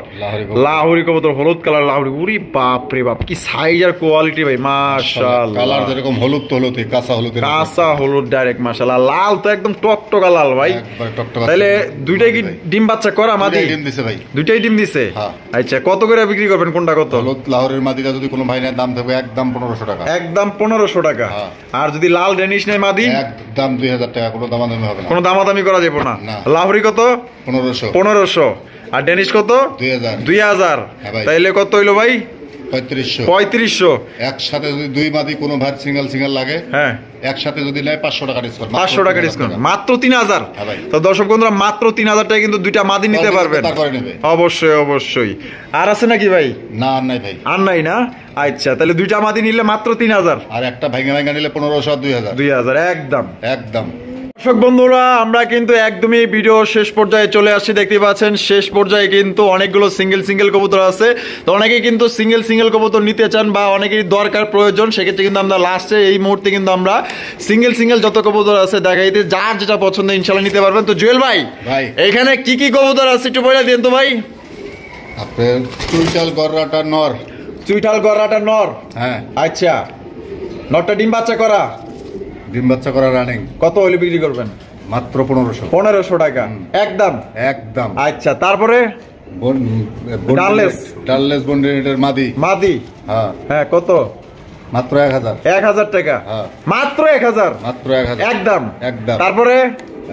A: লাহোরি কবুতর, হলুদ কালার লাহোরি। উরি বাপ রে বাপ, কি সাইজ আর কোয়ালিটি ভাই মাশাআল্লাহ।
B: কালার যেরকম হলুদ তো হলুদ, কাঁচা হলুদ,
A: কাঁচা হলুদ ডাইরেক্ট মাশাআল্লাহ। লাল তো একদম টকটকা লাল ভাই।
B: একবার টকটকা।
A: তাহলে দুইটাই কি ডিম বাচ্চা করা মাদি?
B: ডিম দিছে ভাই।
A: দুইটাই ডিম দিছে।
B: হ্যাঁ।
A: আচ্ছা, কত করে বিক্রি করবেন? কোনটা কত?
B: হলুদ লাহোরের মাদিটা যদি কোনো ভাই নেয় দাম থাকবে একদম 1500 টাকা।
A: একদম 1500 টাকা। আর যদি লাল ডেনিশ নেয় মাদি?
B: একদম 2000 টাকা। কোনো দামাদামি হবে না।
A: কোনো দামাদামি করা যাবে না। লাহোরি কত? 1500। আর ডেনিশ কত? 2000। তাইলে কত হইলো ভাই? 3500।
B: একসাথে যদি দুই মাদি কোনো ভাই সিঙ্গেল লাগে,
A: হ্যাঁ,
B: একসাথে যদি নেয় 500 টাকা ডিসকাউন্ট।
A: 500 টাকা ডিসকাউন্ট। মাত্র 3000। তো দর্শক বন্ধুরা, মাত্র 3000 টাকা কিন্তু দুইটা মাদি নিতে পারবেন। অবশ্যই অবশ্যই। আর আছে নাকি ভাই?
B: না, আর নাই ভাই।
A: আর নাই না? আচ্ছা, তাহলে দুইটা মাদি নিলে মাত্র 3000।
B: আর একটা ভাঙা নিলে 1500 আর
A: 2000 একদম
B: একদম।
A: দর্শক বন্ধুরা, আমরা কিন্তু একদমই ভিডিও শেষ পর্যায়ে চলে আসছি। দেখতে পাচ্ছেন শেষ পর্যায়ে কিন্তু অনেকগুলো সিঙ্গেল কবুতর আছে। তো অনেকেই কিন্তু সিঙ্গেল কবুতর নিতে চান বা অনেকেরই দরকার প্রয়োজন, সেক্ষেত্রে কিন্তু আমরা লাস্টে এই মুহূর্তে কিন্তু আমরা সিঙ্গেল যত কবুতর আছে দেখাইতে, যার যেটা পছন্দ ইনশাল্লাহ নিতে পারবেন। তো জুয়েল ভাই, এখানে কি কি কবুতর আছে একটু বলে দিন তো ভাই।
B: আপনার চুইটাল গররাটা নর।
A: চুইটাল গররাটা নর।
B: হ্যাঁ।
A: আচ্ছা, নরটা ডিম বাচ্চা করা?
B: ডিম বাচ্চা করা রানিং।
A: কত হলে বিক্রি করবেন?
B: মাত্র 1500
A: টাকা। একদম
B: একদম।
A: আচ্ছা, তারপরে
B: ডাললেস বন্ডিনেটের মাদি। হ্যাঁ হ্যাঁ।
A: কত?
B: মাত্র 1000
A: টাকা। মাত্র 1000।
B: মাত্র 1000
A: একদম
B: একদম।
A: তারপরে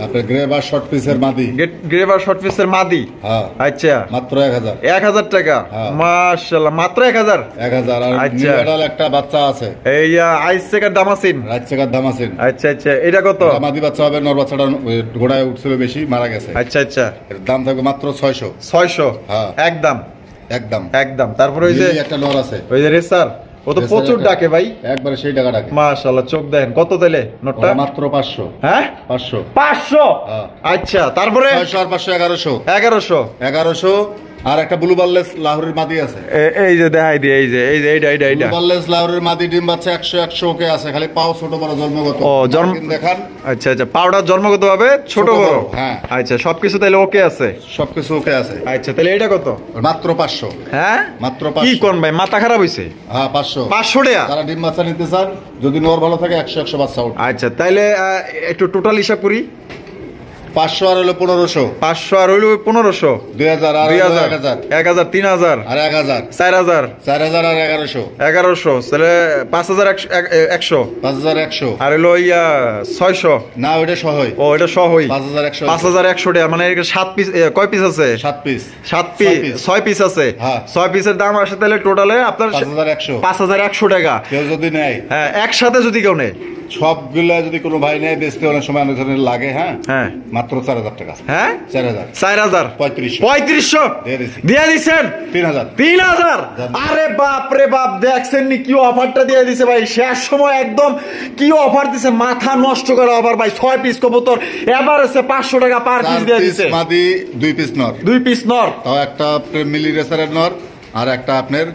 B: আপনার গ্রেভার শর্ট পিসের মাদি।
A: গ্রেভার শর্ট পিসের মাদি।
B: হ্যাঁ।
A: আচ্ছা,
B: মাত্র
A: 1000 টাকা। মাশাআল্লাহ, মাত্র 1000।
B: আর নিউডাল একটা বাচ্চা আছে,
A: এই আইস চেকার দামাসিন। আচ্ছা আচ্ছা, এটা কত?
B: মাদি বাচ্চা হবে। নর বাচ্চাটা ঘোড়ায় উঠছিল বেশি, মারা গেছে।
A: আচ্ছা আচ্ছা,
B: এর দাম থাকবে মাত্র 600।
A: হ্যাঁ, একদম
B: একদম
A: একদম। তারপরে ওই যে একটা
B: নর আছে,
A: ওই যে রেসার, ও তো প্রচুর ডাকে ভাই,
B: একবারে সেই টাকা ডাকে।
A: মাশাআল্লাহ, চোখ দেখেন। কত দিলে নটটা?
B: মাত্র 500।
A: হ্যাঁ, 500। আচ্ছা, তারপরে
B: 600 আর 500
A: 1100।
B: 1100। আর একটা ব্লু বারলেস লাহোরের মাদি আছে।
A: এই যে দেখাই দি, এই যে এইটা
B: ব্লু বারলেস লাহোরের মাদি ডিম বাচ্চা 100 ওকে আছে, খালি পাও ছোট বড় জন্মগত।
A: ও জন্ম দেখান। আচ্ছা আচ্ছা, পাউডার জন্মগত ভাবে ছোট বড়।
B: হ্যাঁ।
A: আচ্ছা, সবকিছু তাহলে ওকে আছে?
B: সবকিছু ওকে আছে।
A: আচ্ছা, তাহলে এটা কত?
B: মাত্র 500।
A: হ্যাঁ,
B: মাত্র 500।
A: কি কোন ভাই, মাথা খারাপ হইছে?
B: হ্যাঁ, 500
A: টাকা।
B: যারা ডিম বাচ্চা নিতে চান, যদি নর ভালো থাকে 100 বাচ্চা উঠবে।
A: আচ্ছা, তাহলে একটু টোটাল হিসাব করি।
B: 500 আর হলো 1500।
A: 500 আর হলো 1500।
B: 2000 আর 1000।
A: 1000 3000
B: আর 1000
A: 4000
B: 4000 আর 1100।
A: 1100 তাহলে 5100।
B: 5100
A: আর হলো 600।
B: না, ওটা সহই।
A: ও, এটা সহই।
B: 5100
A: টাকা। মানে 7 পিস, কয় পিস আছে?
B: 7 পিস।
A: 6 পিস আছে। 6 পিসের দাম আসে তাহলে টোটালে আপনার
B: 5100
A: টাকা।
B: কেউ যদি নেয়,
A: হ্যাঁ, একসাথে যদি কেউ নেয়
B: সবগুলা যদি কোনো ভাই নেয় বেচতে অনেক সময় অনেক ধরনের লাগে। হ্যাঁ
A: হ্যাঁ
B: মাত্র 4,000 টাকা।
A: হ্যাঁ
B: 4,000
A: 4000
B: 3500 দিয়ে দিছি।
A: দিয়ে দিছেন
B: 3,000
A: 3,000। আরে বাপ রে বাপ, দেখছেন নি কি অফারটা দিয়ে দিছে ভাই, শেষ সময় একদম কি অফার দিছে, মাথা নষ্ট করা অফার ভাই। 6 পিস কবুতর এবার আছে 500 টাকা পার পিস দিয়ে দিছে।
B: মাদি 2 পিস নর,
A: 2 পিস নর,
B: তাও একটা আপনার মিলি রেসারের নর আর একটা আপনার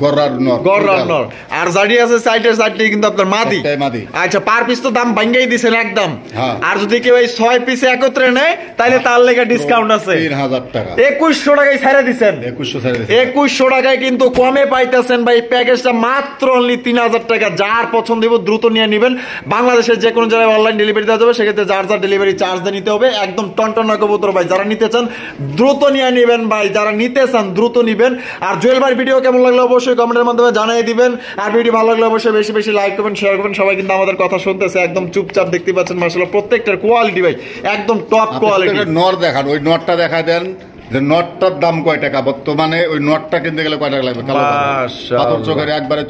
A: গররার নর, আর জাডি আছে সাইডের সাইডে কিন্তু আপনার মাদি। আচ্ছা পার পিস তো দাম ভাঙ্গাই দিছেন একদম। আর যদি কেউ এই 6 পিস একত্রে নেয় তাহলে তার লেগে ডিসকাউন্ট আছে
B: 3000 টাকা।
A: 2100 টাকায় ছাড়া দিছেন। 2100 টাকায় কিন্তু কমে পাইতেছেন ভাই। প্যাকেজটা মাত্র অনলি 3000 টাকা। যার পছন্দ হবে দ্রুত নিয়ে নেবেন। বাংলাদেশের যে কোনো জায়গায় অনলাইন ডেলিভারি দেওয়া যাবে, সেক্ষেত্রে যার যার ডেলিভারি চার্জ দিয়ে নিতে হবে। একদম টনটনা কবুতর ভাই, যারা নিতে চান দ্রুত নিয়ে নেবেন ভাই, যারা নিতে চান দ্রুত নিবেন। আর জুয়েল ভাই ভিডিও কেমন লাগলো অবশ্যই কমেন্টের মাধ্যমে জানিয়ে দিবেন। আর ভিডিও ভালো লাগলে অবশ্যই বেশি বেশি লাইক করবেন, শেয়ার করবেন। সবাই কিন্তু আমাদের কথা শুনতেছে একদম চুপচাপ, দেখতে পাচ্ছেন মাশাআল্লাহ প্রত্যেকটার কোয়ালিটি ভাই একদম টপ কোয়ালিটি।
B: নর দেখান, ওই নটটা দেখা দেন যে নটটার দাম কয় টাকা বর্তমানে, ওই নটটা কিনতে গেলে কয় টাকা লাগবে? পাথর চোখের একবারে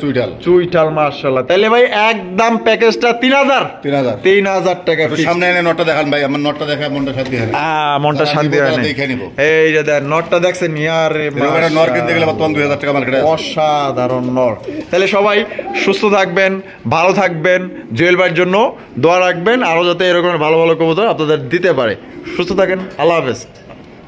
B: চুইটাল
A: মাশাআল্লাহ। তাহলে ভাই একদম প্যাকেজটা 3000 টাকা।
B: সামনে এনে নটটা দেখান ভাই, আমার নটটা দেখা মনটা শান্তি হয়।
A: মনটা শান্তি হয়, দেখে নিব। এই যে দেন নটটা দেখছেন ইয়ারে
B: মাশাআল্লাহ, নর কিনতে গেলে বর্তমান 2000 টাকা মার্কেটে
A: অসাধারণ নর। তাহলে সবাই সুস্থ থাকবেন, ভালো থাকবেন, জুয়েল ভাইয়ের জন্য দোয়া রাখবেন আরো যাতে এরকম ভালো ভালো কবুতর আপনাদের দিতে পারে। সুস্থ থাকেন, আল্লাহ হাফেজ।